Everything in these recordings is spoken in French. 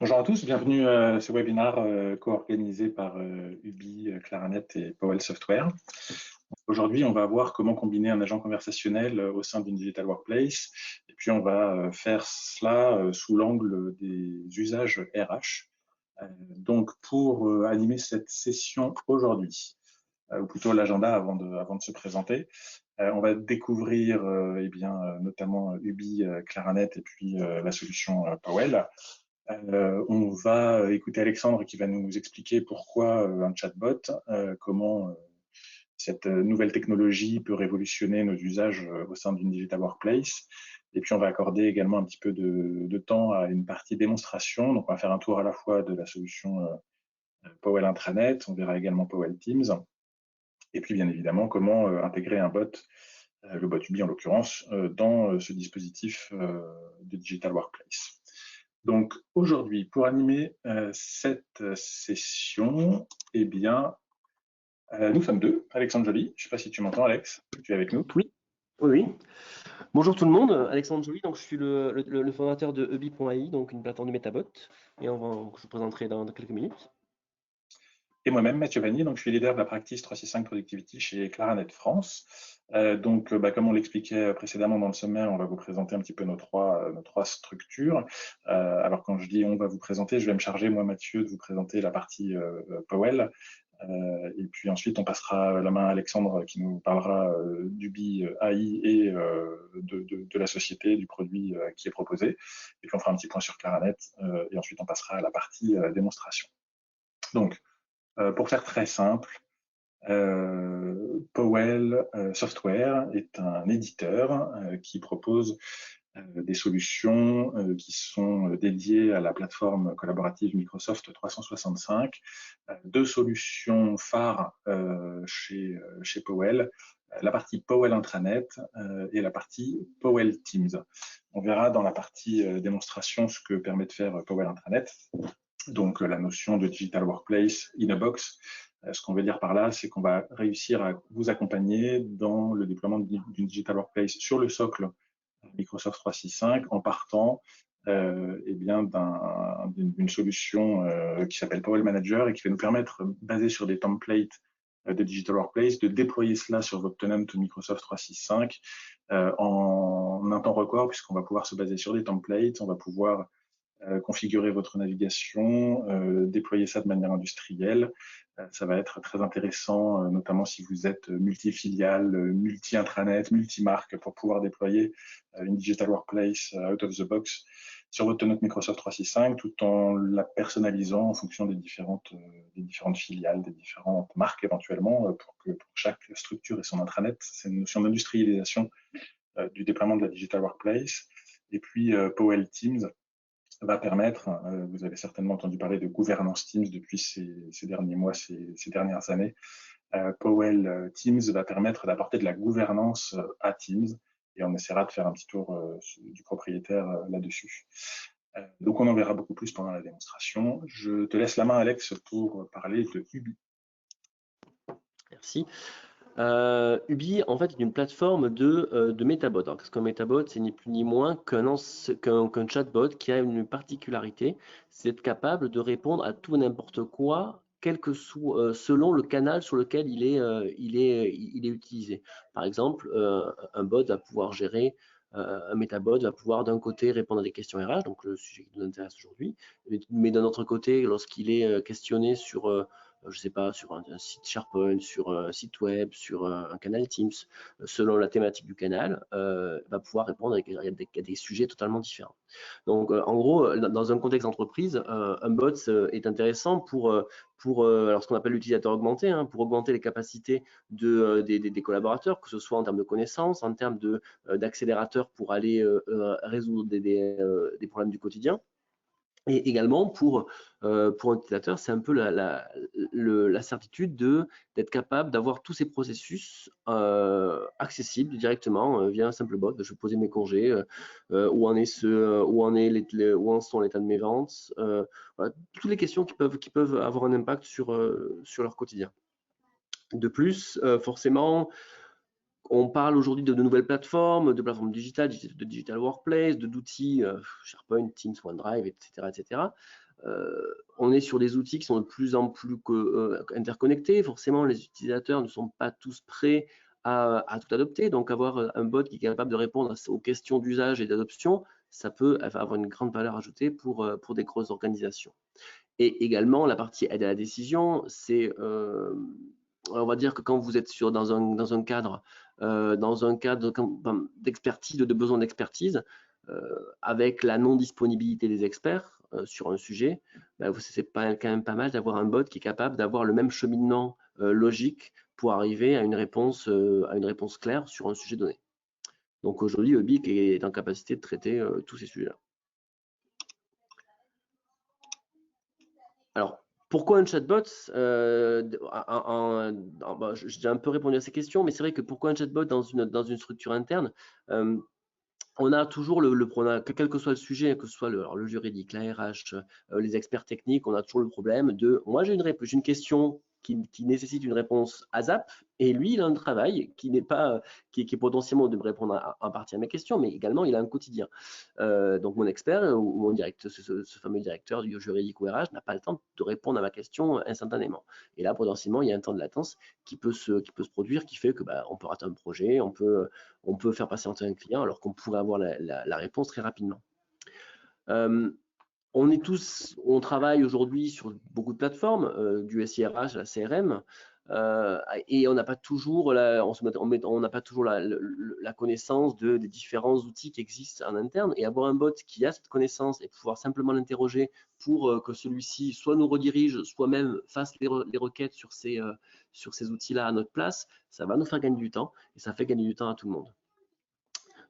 Bonjour à tous, bienvenue à ce webinaire co-organisé par Ubi, Claranet et Powell Software. Aujourd'hui, on va voir comment combiner un agent conversationnel au sein d'une Digital Workplace. Et puis, on va faire cela sous l'angle des usages RH. Donc, pour animer cette session aujourd'hui, ou plutôt l'agenda avant de se présenter, on va découvrir notamment Ubi, Claranet et puis la solution Powell. On va écouter Alexandre qui va nous expliquer pourquoi un chatbot, comment cette nouvelle technologie peut révolutionner nos usages au sein d'une digital workplace. Et puis on va accorder également un petit peu de temps à une partie démonstration. Donc on va faire un tour à la fois de la solution Powell Intranet, on verra également Powell Teams, et puis bien évidemment comment intégrer un bot, le bot Ubi en l'occurrence, dans ce dispositif de digital workplace. Donc aujourd'hui, pour animer cette session, eh bien, nous sommes deux. Alexandre Joly, je ne sais pas si tu m'entends, Alex, tu es avec nous? Oui, oui. Bonjour tout le monde, Alexandre Joly, donc je suis le fondateur de Ubi.ai, donc une plateforme de métabot, et je vous présenterai dans quelques minutes. Et moi-même, Mathieu Vanny, donc je suis leader de la practice 365 Productivity chez Claranet France. Comme on l'expliquait précédemment dans le sommaire, on va vous présenter un petit peu nos trois structures. Alors quand je dis on va vous présenter, je vais me charger, moi Mathieu, de vous présenter la partie Powell. Et puis ensuite, on passera la main à Alexandre qui nous parlera d'Ubi AI et de la société, du produit qui est proposé. Et puis on fera un petit point sur Claranet et ensuite on passera à la partie démonstration. Donc, pour faire très simple, Powell Software est un éditeur qui propose des solutions qui sont dédiées à la plateforme collaborative Microsoft 365. Deux solutions phares chez Powell, la partie Powell Intranet et la partie Powell Teams. On verra dans la partie démonstration ce que permet de faire Powell Intranet. Donc la notion de Digital Workplace in a box. Ce qu'on veut dire par là, c'est qu'on va réussir à vous accompagner dans le déploiement d'une Digital Workplace sur le socle Microsoft 365 en partant d'une solution qui s'appelle Powell Manager et qui va nous permettre, basé sur des templates de Digital Workplace, de déployer cela sur votre tenant Microsoft 365 en un temps record, puisqu'on va pouvoir se baser sur des templates, on va pouvoir configurer votre navigation, déployer ça de manière industrielle. Ça va être très intéressant, notamment si vous êtes multi-filiale, multi-intranet, multi-marque, pour pouvoir déployer une Digital Workplace out of the box sur votre tenant Microsoft 365, tout en la personnalisant en fonction des différentes filiales, des différentes marques éventuellement, pour que pour chaque structure ait son intranet. C'est une notion d'industrialisation du déploiement de la Digital Workplace. Et puis Powell Teams va permettre, vous avez certainement entendu parler de gouvernance Teams depuis ces derniers mois, ces dernières années. Powell Teams va permettre d'apporter de la gouvernance à Teams et on essaiera de faire un petit tour du propriétaire là-dessus. Donc on en verra beaucoup plus pendant la démonstration. Je te laisse la main, Alex, pour parler de Ubi. Merci. Ubi, en fait, est une plateforme de métabot. Alors, qu'est-ce qu'un métabot? C'est ni plus ni moins qu'un chatbot qui a une particularité, c'est d'être capable de répondre à tout n'importe quoi, selon le canal sur lequel il est utilisé. Par exemple, un bot va pouvoir gérer, un métabot va pouvoir d'un côté répondre à des questions RH, donc le sujet qui nous intéresse aujourd'hui, mais d'un autre côté, lorsqu'il est questionné sur je sais pas, sur un site SharePoint, sur un site web, sur un canal Teams, selon la thématique du canal, va pouvoir répondre à des sujets totalement différents. Donc, en gros, dans un contexte d'entreprise, un bot est intéressant pour alors ce qu'on appelle l'utilisateur augmenté, hein, pour augmenter les capacités des collaborateurs, que ce soit en termes de connaissances, en termes d'accélérateurs pour aller résoudre des problèmes du quotidien. Et également pour un utilisateur, c'est un peu la certitude d'être capable d'avoir tous ces processus accessibles directement via un simple bot. Je vais poser mes congés, où en sont l'état de mes ventes, voilà, toutes les questions qui peuvent avoir un impact sur leur quotidien. De plus, forcément, on parle aujourd'hui de nouvelles plateformes, de plateformes digitales, de digital workplace, d'outils SharePoint, Teams, OneDrive, etc., etc. on est sur des outils qui sont de plus en plus interconnectés. Forcément, les utilisateurs ne sont pas tous prêts à tout adopter. Donc, avoir un bot qui est capable de répondre aux questions d'usage et d'adoption, ça peut avoir une grande valeur ajoutée pour des grosses organisations. Et également, la partie aide à la décision, c'est, on va dire que quand vous êtes dans un cadre d'expertise, de besoin d'expertise, avec la non-disponibilité des experts sur un sujet, c'est quand même pas mal d'avoir un bot qui est capable d'avoir le même cheminement logique pour arriver à une réponse claire sur un sujet donné. Donc aujourd'hui, Ubique est en capacité de traiter tous ces sujets-là. Alors, pourquoi un chatbot j'ai un peu répondu à ces questions, mais c'est vrai que pourquoi un chatbot dans une structure interne on a toujours quel que soit le sujet, que ce soit le juridique, la RH, les experts techniques, on a toujours le problème de moi j'ai une question qui nécessite une réponse ASAP, et lui il a un travail qui n'est pas qui est potentiellement de me répondre en partie à mes questions, mais également il a un quotidien. Donc mon expert ou mon directeur, ce fameux directeur du juridique ou RH n'a pas le temps de répondre à ma question instantanément. Et là potentiellement il y a un temps de latence qui peut se produire, qui fait que on peut rater un projet, on peut faire patienter un client alors qu'on pourrait avoir la réponse très rapidement. On travaille aujourd'hui sur beaucoup de plateformes, du SIRH à la CRM, et on n'a pas toujours la connaissance des différents outils qui existent en interne, et avoir un bot qui a cette connaissance et pouvoir simplement l'interroger pour que celui-ci soit nous redirige, soit même fasse les requêtes sur ces outils-là à notre place, ça va nous faire gagner du temps, et ça fait gagner du temps à tout le monde.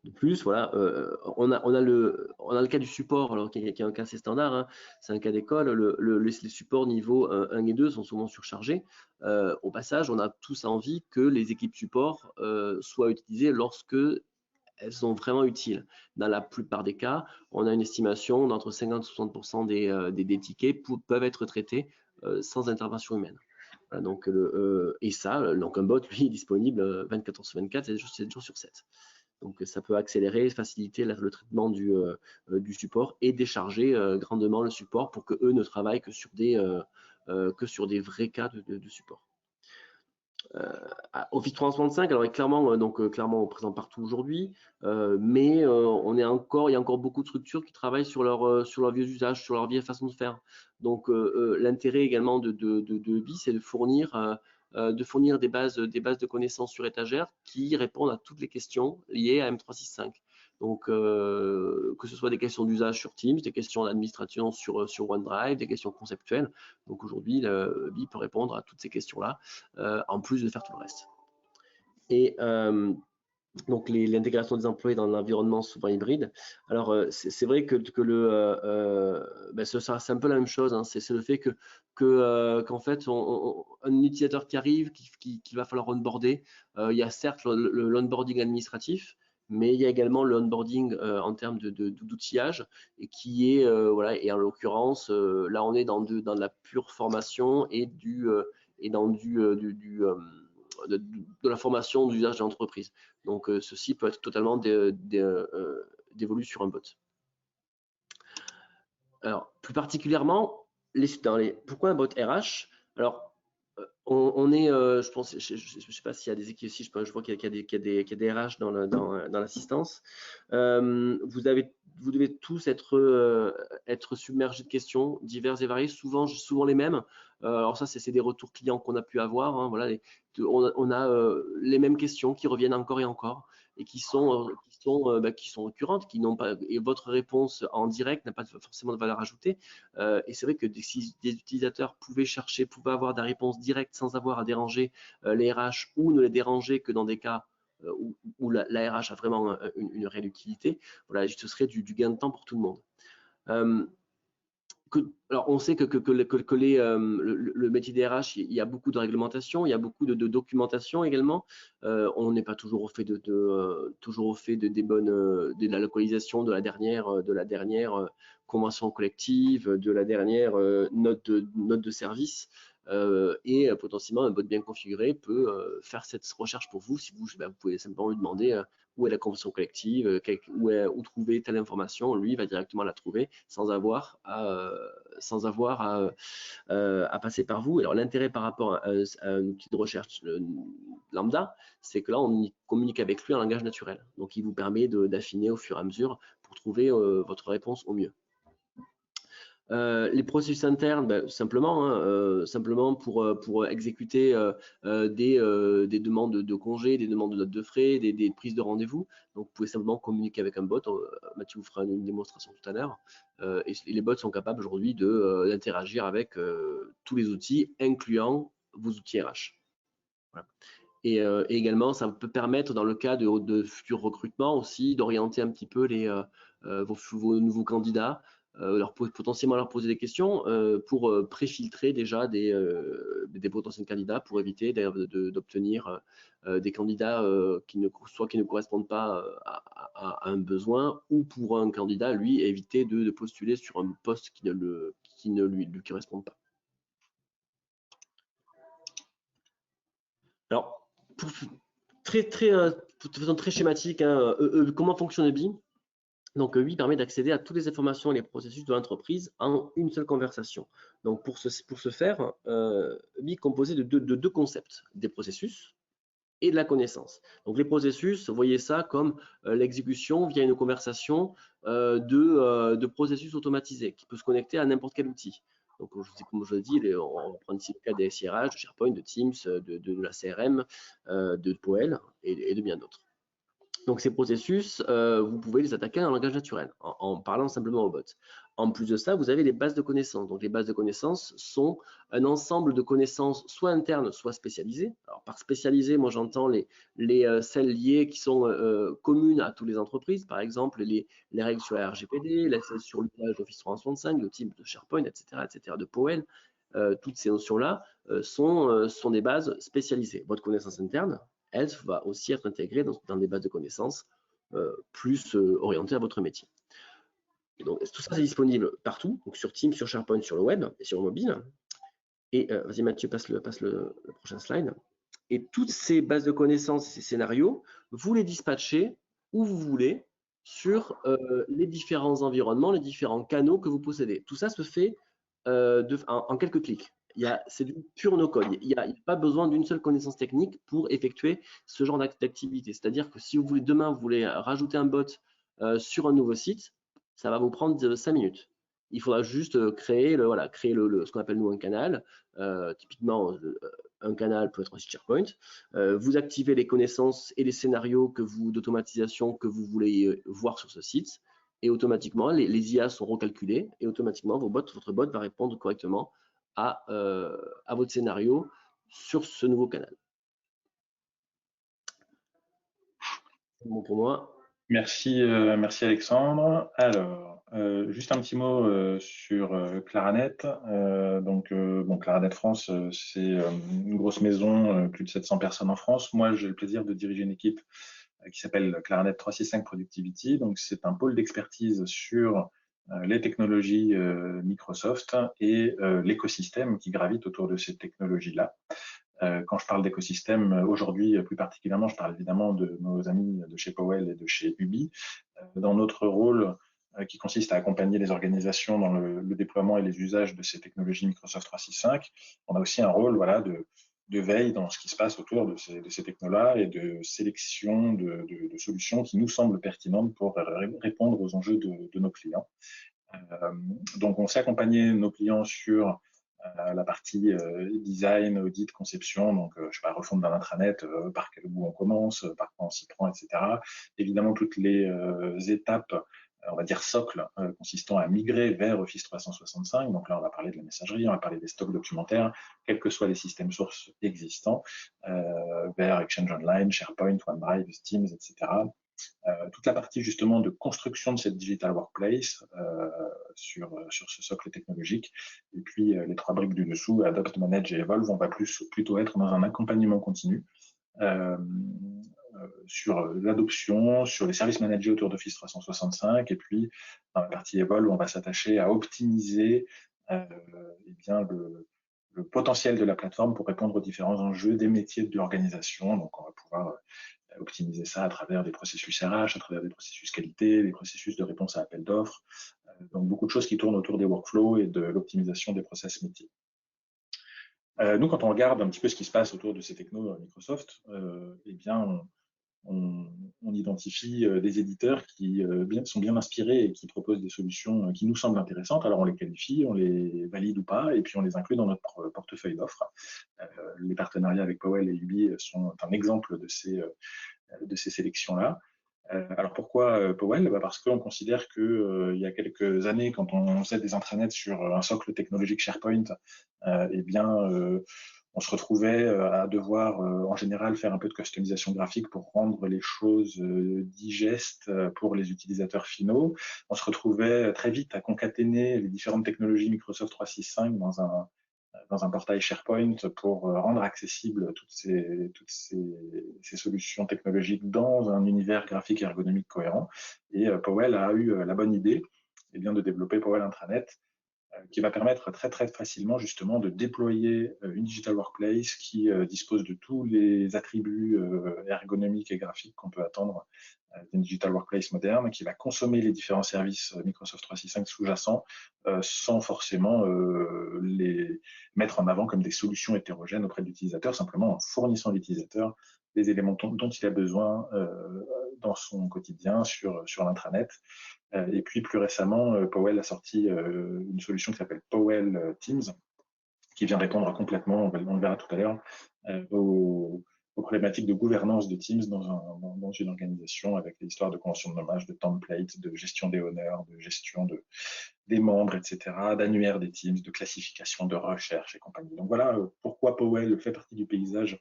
De plus, voilà, on a le cas du support, alors qui est un cas assez standard, hein, c'est un cas d'école. Les supports niveau 1 et 2 sont souvent surchargés. Au passage, on a tous envie que les équipes support soient utilisées lorsque elles sont vraiment utiles. Dans la plupart des cas, on a une estimation d'entre 50 et 60% des tickets peuvent être traités sans intervention humaine. Voilà, donc, donc un bot, lui, est disponible 24 heures sur 24, 7 jours sur 7. Donc ça peut accélérer, faciliter le traitement du support et décharger grandement le support pour qu'eux ne travaillent que sur des vrais cas de support. Office 365, alors est clairement présent partout aujourd'hui, mais il y a encore beaucoup de structures qui travaillent sur leur vieux usage, sur leur vieille façon de faire. Donc l'intérêt également de Ubi, c'est de fournir des bases de connaissances sur étagère qui répondent à toutes les questions liées à M365. Donc, que ce soit des questions d'usage sur Teams, des questions d'administration sur OneDrive, des questions conceptuelles. Donc aujourd'hui, Ubi peut répondre à toutes ces questions-là, en plus de faire tout le reste. Et donc l'intégration des employés dans l'environnement souvent hybride. Alors c'est vrai que c'est un peu la même chose, hein. C'est le fait qu'en fait un utilisateur qui arrive, qu'il va falloir onboarder, il y a certes l'onboarding administratif, mais il y a également le onboarding en termes d'outillage, et qui est voilà, et en l'occurrence là on est dans de la pure formation et de la formation d'usage de l'entreprise. Donc ceci peut être totalement dévolu sur un bot. Alors plus particulièrement, pourquoi un bot RH? Alors on est, je pense, je sais pas s'il y a des équipes ici, je vois qu'il y a des RH dans l'assistance. Vous devez tous être submergés de questions diverses et variées, souvent les mêmes. Alors ça, c'est des retours clients qu'on a pu avoir, hein, voilà, on a les mêmes questions qui reviennent encore et encore, et qui sont récurrentes, et votre réponse en direct n'a pas forcément de valeur ajoutée. Et c'est vrai que si des utilisateurs pouvaient avoir des réponses directes sans avoir à déranger les RH, ou ne les déranger que dans des cas où la RH a vraiment une réelle utilité, voilà, ce serait du gain de temps pour tout le monde. Alors, on sait que le métier des RH, il y a beaucoup de réglementation, il y a beaucoup de documentation également. On n'est pas toujours au fait de la localisation de la dernière convention collective, de la dernière note de service. et potentiellement un bot bien configuré peut faire cette recherche pour vous. Si vous, vous pouvez simplement lui demander où est la convention collective, où trouver telle information, lui va directement la trouver sans avoir à passer par vous. Alors l'intérêt par rapport à un outil de recherche lambda, c'est que là on communique avec lui en langage naturel. Donc il vous permet d'affiner au fur et à mesure pour trouver votre réponse au mieux. Les processus internes, simplement pour exécuter des demandes de congés, des demandes de notes de frais, des prises de rendez-vous. Donc, vous pouvez simplement communiquer avec un bot. Mathieu vous fera une démonstration tout à l'heure. Et les bots sont capables aujourd'hui d'interagir avec tous les outils, incluant vos outils RH. Voilà. Et également, ça peut permettre, dans le cas de futurs recrutements aussi, d'orienter un petit peu vos nouveaux candidats, potentiellement leur poser des questions pour préfiltrer déjà des potentiels candidats pour éviter d'obtenir des candidats qui ne correspondent pas à un besoin, ou pour un candidat, lui, éviter de postuler sur un poste qui ne lui correspond pas. Alors, de façon très schématique, comment fonctionne EBI? Donc, EBI permet d'accéder à toutes les informations et les processus de l'entreprise en une seule conversation. Donc, pour ce faire, EBI est composé de deux concepts, des processus et de la connaissance. Donc, les processus, voyez ça comme l'exécution via une conversation de processus automatisés qui peut se connecter à n'importe quel outil. Donc, comme je le dis, on va prendre ici le cas des SIRH, de SharePoint, de Teams, de la CRM, de Powell et de bien d'autres. Donc, ces processus, vous pouvez les attaquer en langage naturel, en parlant simplement au bot. En plus de ça, vous avez les bases de connaissances. Donc, les bases de connaissances sont un ensemble de connaissances soit internes, soit spécialisées. Alors, par spécialisées, moi, j'entends celles liées qui sont communes à toutes les entreprises. Par exemple, les règles sur la RGPD, sur l'usage d'Office 365, de Teams, de SharePoint, etc., de Powell. Toutes ces notions-là sont des bases spécialisées. Votre connaissance interne, elle va aussi être intégrée dans des bases de connaissances plus orientées à votre métier. Et donc, tout ça, c'est disponible partout, donc sur Teams, sur SharePoint, sur le web et sur le mobile. Et vas-y Mathieu, passe le prochain slide. Et toutes ces bases de connaissances, ces scénarios, vous les dispatchez où vous voulez sur les différents environnements, les différents canaux que vous possédez. Tout ça se fait en quelques clics. C'est du pur no-code. Il n'y a pas besoin d'une seule connaissance technique pour effectuer ce genre d'activité. C'est-à-dire que si demain, vous voulez rajouter un bot sur un nouveau site, ça va vous prendre 5 minutes. Il faudra juste créer ce qu'on appelle nous un canal. Typiquement, un canal peut être aussi SharePoint. Vous activez les connaissances et les scénarios d'automatisation que vous voulez voir sur ce site. Et automatiquement, les IA sont recalculés et automatiquement, votre bot va répondre correctement à votre scénario sur ce nouveau canal. C'est bon pour moi. Merci Alexandre. Alors, juste un petit mot sur Claranet. Claranet France, c'est une grosse maison, plus de 700 personnes en France. Moi, j'ai le plaisir de diriger une équipe qui s'appelle Claranet 365 Productivity. Donc, c'est un pôle d'expertise sur les technologies Microsoft et l'écosystème qui gravite autour de ces technologies-là. Quand je parle d'écosystème, aujourd'hui, plus particulièrement, je parle évidemment de nos amis de chez Powell et de chez UBI. Dans notre rôle qui consiste à accompagner les organisations dans le déploiement et les usages de ces technologies Microsoft 365, on a aussi un rôle de veille dans ce qui se passe autour de ces technos-là et de sélection de solutions qui nous semblent pertinentes pour répondre aux enjeux de nos clients. Donc, on sait accompagner nos clients sur la partie design, audit, conception, donc je sais pas, refonte d'un intranet, par quel bout on commence, par quoi on s'y prend, etc. Évidemment, toutes les étapes, on va dire socle, consistant à migrer vers Office 365. Donc là, on va parler de la messagerie, on va parler des stocks documentaires, quels que soient les systèmes sources existants, vers Exchange Online, SharePoint, OneDrive, Teams, etc. Toute la partie justement de construction de cette digital workplace sur ce socle technologique, et puis les trois briques du dessous, Adopt, Manage et Evolve, on va plutôt être dans un accompagnement continu sur l'adoption, sur les services managés autour d'Office 365, et puis dans la partie Evolve, on va s'attacher à optimiser le potentiel de la plateforme pour répondre aux différents enjeux des métiers de l'organisation. Donc, on va pouvoir optimiser ça à travers des processus RH, à travers des processus qualité, des processus de réponse à appel d'offres. Donc, beaucoup de choses qui tournent autour des workflows et de l'optimisation des process métiers. Nous, quand on regarde un petit peu ce qui se passe autour de ces technos Microsoft, eh bien, on identifie des éditeurs qui sont bien inspirés et qui proposent des solutions qui nous semblent intéressantes. Alors, on les qualifie, on les valide ou pas, et puis on les inclut dans notre portefeuille d'offres. Les partenariats avec Powell et Ubi sont un exemple de ces sélections-là. Alors pourquoi Powell? Parce qu'on considère qu'il y a quelques années, quand on faisait des intranets sur un socle technologique SharePoint, eh bien, on se retrouvait à devoir en général faire un peu de customisation graphique pour rendre les choses digestes pour les utilisateurs finaux. On se retrouvait très vite à concaténer les différentes technologies Microsoft 365 dans un portail SharePoint pour rendre accessibles toutes ces solutions technologiques dans un univers graphique et ergonomique cohérent. Et Powell a eu la bonne idée bien, de développer Powell Intranet, qui va permettre très très facilement justement de déployer une Digital Workplace qui dispose de tous les attributs ergonomiques et graphiques qu'on peut attendre d'une Digital Workplace moderne, qui va consommer les différents services Microsoft 365 sous-jacents sans forcément les mettre en avant comme des solutions hétérogènes auprès de l'utilisateur, simplement en fournissant à l'utilisateur les éléments dont il a besoin dans son quotidien sur l'intranet. Et puis plus récemment, Powell a sorti une solution qui s'appelle Powell Teams, qui vient répondre complètement, on le verra tout à l'heure, aux problématiques de gouvernance de Teams dans une organisation, avec les histoires de convention de nommage, de templates, de gestion des honneurs, de gestion des membres, etc., d'annuaire des Teams, de classification, de recherche et compagnie. Donc voilà pourquoi Powell fait partie du paysage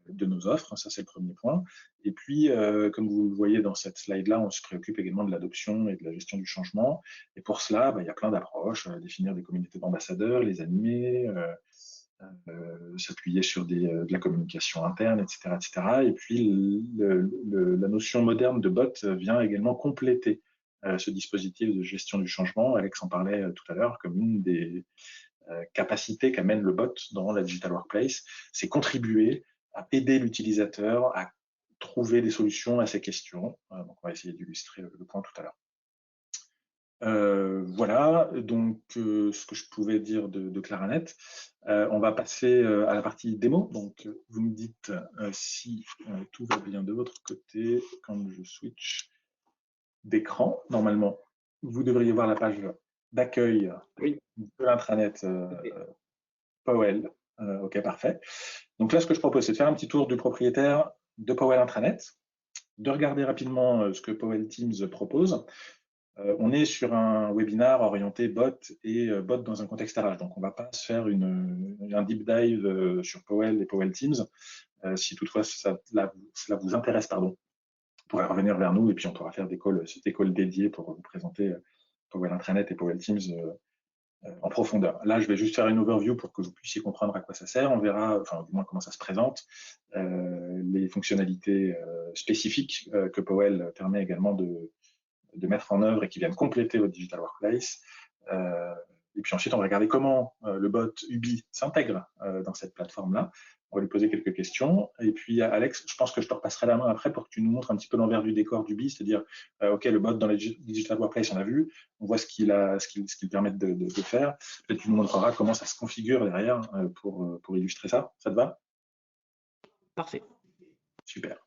de nos offres, ça c'est le premier point. Et puis, comme vous le voyez dans cette slide-là, on se préoccupe également de l'adoption et de la gestion du changement. Et pour cela, il y a plein d'approches, définir des communautés d'ambassadeurs, les animer, s'appuyer sur de la communication interne, etc., etc. Et puis, la notion moderne de bot vient également compléter ce dispositif de gestion du changement. Alex en parlait tout à l'heure comme une des capacités qu'amène le bot dans la Digital Workplace, c'est contribuer à aider l'utilisateur à trouver des solutions à ces questions. Donc, on va essayer d'illustrer le point tout à l'heure. Voilà, donc ce que je pouvais dire de Claranet. On va passer à la partie démo. Donc, vous me dites si tout va bien de votre côté quand je switch d'écran. Normalement, vous devriez voir la page d'accueil de l'intranet Powell. OK, parfait. Donc là, ce que je propose, c'est de faire un petit tour du propriétaire de Powell Intranet, de regarder rapidement ce que Powell Teams propose. On est sur un webinar orienté bot et bot dans un contexte RH. Donc, on ne va pas se faire un deep dive sur Powell et Powell Teams. Si toutefois cela vous intéresse, pardon, vous pourrez revenir vers nous et puis on pourra faire des calls dédiés pour vous présenter Powell Intranet et Powell Teams en profondeur. Là, je vais juste faire une overview pour que vous puissiez comprendre à quoi ça sert. On verra, enfin, du moins comment ça se présente, les fonctionnalités spécifiques que Powell permet également de mettre en œuvre et qui viennent compléter votre Digital Workplace. Et puis ensuite, on va regarder comment le bot Ubi s'intègre dans cette plateforme-là. On va lui poser quelques questions. Et puis, Alex, je pense que je te repasserai la main après pour que tu nous montres un petit peu l'envers du décor d'Ubi, c'est-à-dire, OK, le bot dans la Digital Workplace, on a vu, on voit ce qu'il permet de faire. Peut-être que tu nous montreras comment ça se configure derrière pour illustrer ça. Ça te va? Parfait. Super.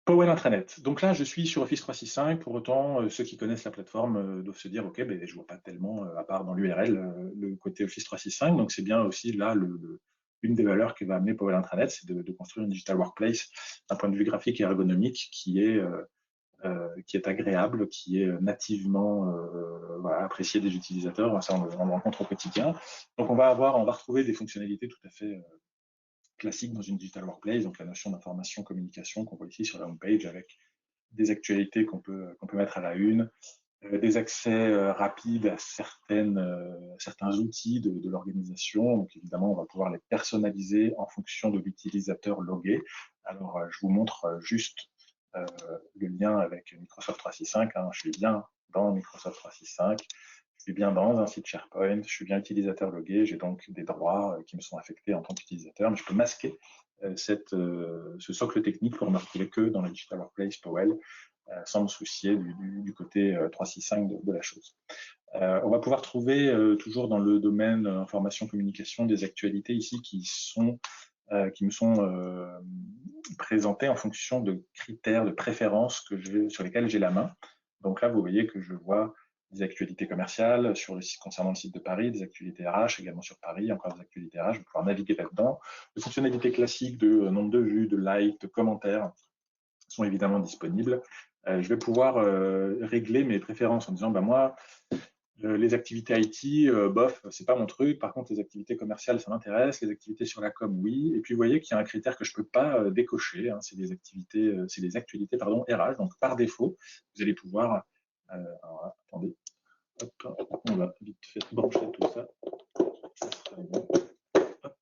Powell Intranet. Donc là, je suis sur Office 365. Pour autant, ceux qui connaissent la plateforme doivent se dire, OK, ben, je ne vois pas tellement, à part dans l'URL, le côté Office 365. Donc, c'est bien aussi là une des valeurs que va amener Powell Intranet, c'est de construire une Digital Workplace d'un point de vue graphique et ergonomique qui est agréable, qui est nativement voilà, apprécié des utilisateurs. Ça, on le rencontre au quotidien. Donc, on va retrouver des fonctionnalités tout à fait classique dans une Digital Workplace, donc la notion d'information, communication qu'on voit ici sur la home page avec des actualités qu'on peut mettre à la une, des accès rapides à certains outils de l'organisation. Donc évidemment, on va pouvoir les personnaliser en fonction de l'utilisateur logué. Alors, je vous montre juste le lien avec Microsoft 365. Hein. Je suis bien dans Microsoft 365. Je suis bien dans un site SharePoint, je suis bien utilisateur logué, j'ai donc des droits qui me sont affectés en tant qu'utilisateur, mais je peux masquer ce socle technique pour ne me retrouver que dans le Digital Workplace Powell, sans me soucier du côté 365 de la chose. On va pouvoir trouver toujours dans le domaine information-communication des actualités ici qui me sont présentées en fonction de critères, de préférences sur lesquels j'ai la main. Donc là, vous voyez que je vois des actualités commerciales sur le site concernant le site de Paris, des actualités RH également sur Paris, encore des actualités RH, je vais pouvoir naviguer là-dedans. Les fonctionnalités classiques de nombre de vues, de likes, de commentaires sont évidemment disponibles. Je vais pouvoir régler mes préférences en disant, moi, les activités IT, bof, c'est pas mon truc. Par contre, les activités commerciales, ça m'intéresse. Les activités sur la com, oui. Et puis, vous voyez qu'il y a un critère que je peux pas décocher. Hein, c'est les actualités, pardon, RH. Donc, par défaut, vous allez pouvoir. Alors, attendez, hop, on va vite fait brancher tout ça. Hop.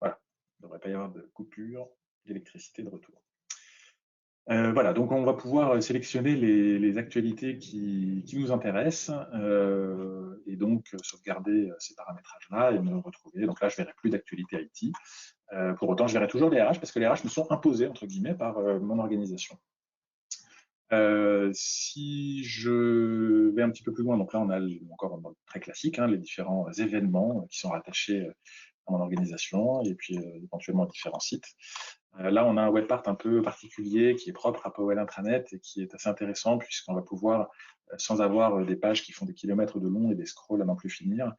Voilà, il ne devrait pas y avoir de coupure d'électricité de retour. Voilà, donc on va pouvoir sélectionner les actualités qui nous intéressent et donc sauvegarder ces paramétrages-là et me retrouver. Donc là, je ne verrai plus d'actualité IT. Pour autant, je verrai toujours les RH parce que les RH me sont imposés, entre guillemets, par mon organisation. Si je vais un petit peu plus loin, donc là, on a encore très classique, hein, les différents événements qui sont rattachés à mon organisation et puis éventuellement différents sites. Là, on a un web part un peu particulier qui est propre à Powell Intranet et qui est assez intéressant puisqu'on va pouvoir, sans avoir des pages qui font des kilomètres de long et des scrolls à n'en plus finir,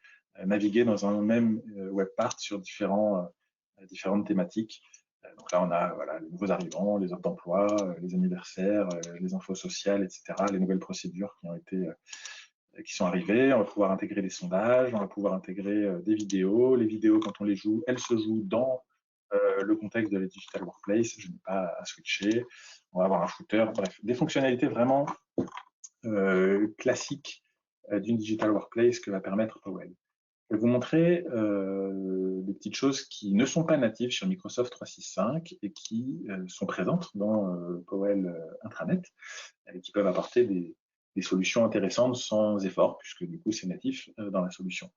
naviguer dans un même web part sur différentes thématiques. Donc là, on a les nouveaux arrivants, les offres d'emploi, les anniversaires, les infos sociales, etc., les nouvelles procédures qui sont arrivées. On va pouvoir intégrer des sondages, on va pouvoir intégrer des vidéos. Les vidéos, quand on les joue, elles se jouent dans le contexte de la Digital Workplace, je n'ai pas à switcher. On va avoir un footer, bref, des fonctionnalités vraiment classiques d'une Digital Workplace que va permettre Powell. Je vais vous montrer des petites choses qui ne sont pas natives sur Microsoft 365 et qui sont présentes dans Powell Intranet et qui peuvent apporter des solutions intéressantes sans effort, puisque du coup c'est natif dans la solution.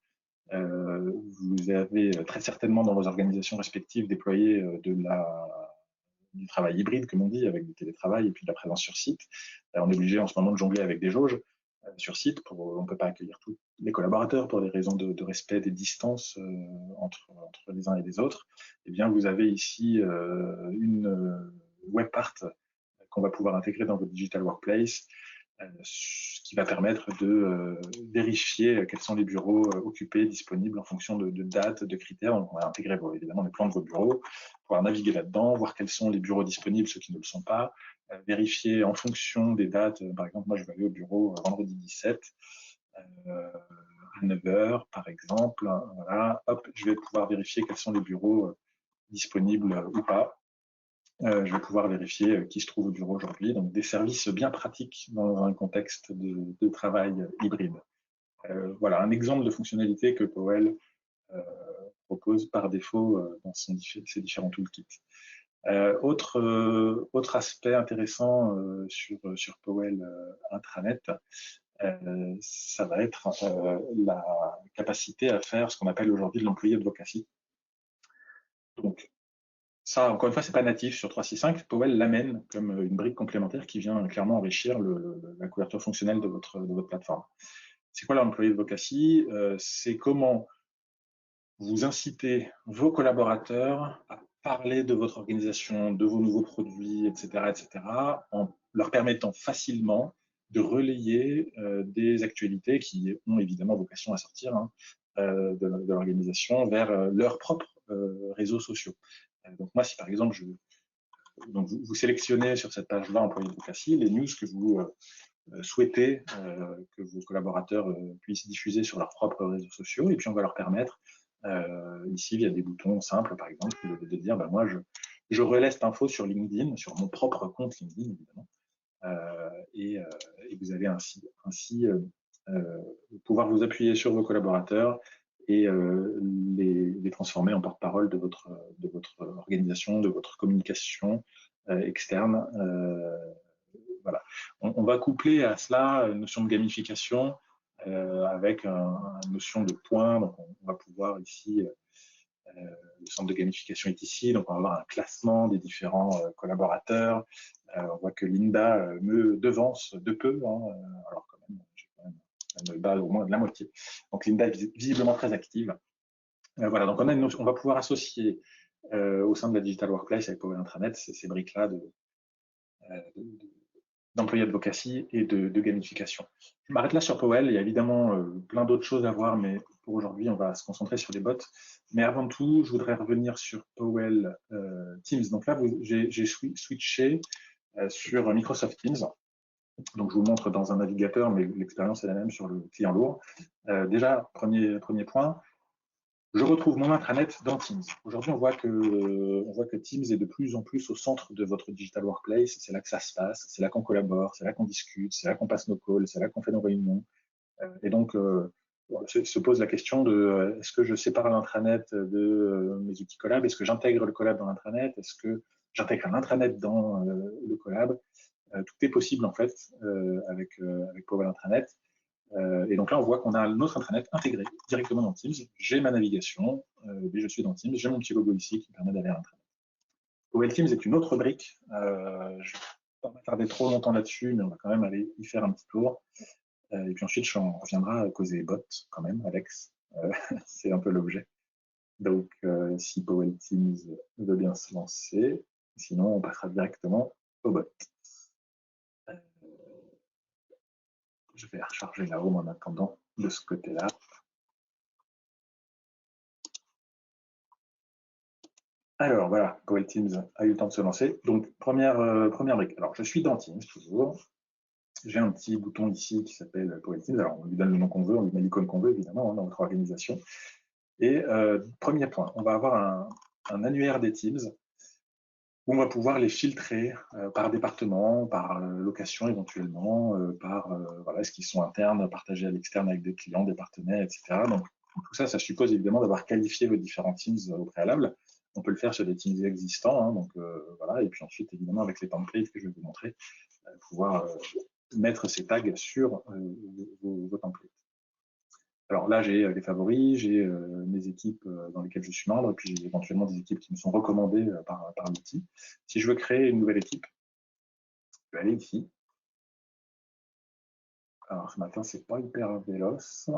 Vous avez très certainement dans vos organisations respectives déployé du travail hybride, comme on dit, avec du télétravail et puis de la présence sur site. On est obligé en ce moment de jongler avec des jauges sur site. On ne peut pas accueillir tous les collaborateurs pour des raisons de respect des distances entre les uns et les autres. Eh bien, vous avez ici une web part qu'on va pouvoir intégrer dans votre Digital Workplace, ce qui va permettre de vérifier quels sont les bureaux occupés, disponibles en fonction de dates, de critères. Donc, on va intégrer évidemment les plans de vos bureaux, pouvoir naviguer là-dedans, voir quels sont les bureaux disponibles, ceux qui ne le sont pas, vérifier en fonction des dates. Par exemple, moi, je vais aller au bureau vendredi 17 à 9h, par exemple. Voilà, hop, je vais pouvoir vérifier quels sont les bureaux disponibles ou pas. Je vais pouvoir vérifier qui se trouve au bureau aujourd'hui. Donc, des services bien pratiques dans un contexte de travail hybride. Voilà, un exemple de fonctionnalité que Powell propose par défaut dans ses différents toolkits. Autre aspect intéressant sur Powell Intranet, ça va être la capacité à faire ce qu'on appelle aujourd'hui de l'employé advocacy. Donc, ça, encore une fois, c'est pas natif sur 365. Powell l'amène comme une brique complémentaire qui vient clairement enrichir la couverture fonctionnelle de votre plateforme. C'est quoi l'employé advocacy? C'est comment vous incitez vos collaborateurs à parler de votre organisation, de vos nouveaux produits, etc., en leur permettant facilement de relayer des actualités qui ont évidemment vocation à sortir de l'organisation vers leurs propres réseaux sociaux. Donc moi, si par exemple, vous sélectionnez sur cette page-là employé advocacy les news que vous souhaitez que vos collaborateurs puissent diffuser sur leurs propres réseaux sociaux, et puis on va leur permettre ici via des boutons simples par exemple de dire moi je relais cette info sur LinkedIn, sur mon propre compte LinkedIn évidemment, et vous allez ainsi pouvoir vous appuyer sur vos collaborateurs et les transformer en porte-parole de votre organisation, de votre communication externe. Voilà. On va coupler à cela une notion de gamification avec une notion de points. Donc, on va pouvoir ici, le centre de gamification est ici, donc on va avoir un classement des différents collaborateurs. On voit que Linda me devance de peu, hein, alors quand même, elle me bat au moins de la moitié. Donc Linda est visiblement très active. Voilà, donc on va pouvoir associer au sein de la Digital Workplace avec Powell Intranet ces briques-là d'employé advocacy et de gamification. Je m'arrête là sur Powell. Il y a évidemment plein d'autres choses à voir, mais pour aujourd'hui, on va se concentrer sur les bots. Mais avant tout, je voudrais revenir sur Powell Teams. Donc là, j'ai switché sur Microsoft Teams. Donc, je vous montre dans un navigateur, mais l'expérience est la même sur le client lourd. Déjà, premier point, je retrouve mon intranet dans Teams. Aujourd'hui, on voit que Teams est de plus en plus au centre de votre digital workplace. C'est là que ça se passe, c'est là qu'on collabore, c'est là qu'on discute, c'est là qu'on passe nos calls, c'est là qu'on fait nos réunions. Et donc, se pose la question de est-ce que je sépare l'intranet de mes outils collab? Est-ce que j'intègre le collab dans l'intranet? Est-ce que j'intègre un intranet dans le collab? Tout est possible en fait avec Powell Intranet. Et donc là, on voit qu'on a notre intranet intégré directement dans Teams. J'ai ma navigation, et je suis dans Teams. J'ai mon petit logo ici qui me permet d'aller à l'intranet. Powell Teams est une autre brique. Je ne vais pas m'attarder trop longtemps là-dessus, mais on va quand même aller y faire un petit tour. Et puis ensuite, on reviendra à causer bots quand même, Alex. C'est un peu l'objet. Donc, si Powell Teams veut bien se lancer, sinon on passera directement au bot. Je vais recharger la home en attendant de ce côté-là. Alors voilà, Powell Teams a eu le temps de se lancer. Donc première brique. Alors je suis dans Teams toujours. J'ai un petit bouton ici qui s'appelle Powell Teams. Alors on lui donne le nom qu'on veut, on lui met l'icône qu'on veut évidemment dans notre organisation. Et premier point, on va avoir un annuaire des Teams où on va pouvoir les filtrer par département, par location éventuellement, par voilà, est-ce qu'ils sont internes, partagés à l'externe avec des clients, des partenaires, etc. Donc tout ça, ça suppose évidemment d'avoir qualifié vos différents Teams au préalable. On peut le faire sur des Teams existants, hein, donc voilà, et puis ensuite évidemment avec les templates que je vais vous montrer, pouvoir mettre ces tags sur vos templates. Alors là, j'ai les favoris, j'ai mes équipes dans lesquelles je suis membre, et puis j'ai éventuellement des équipes qui me sont recommandées par l'outil. Si je veux créer une nouvelle équipe, je vais aller ici. Alors ce matin, c'est pas hyper véloce.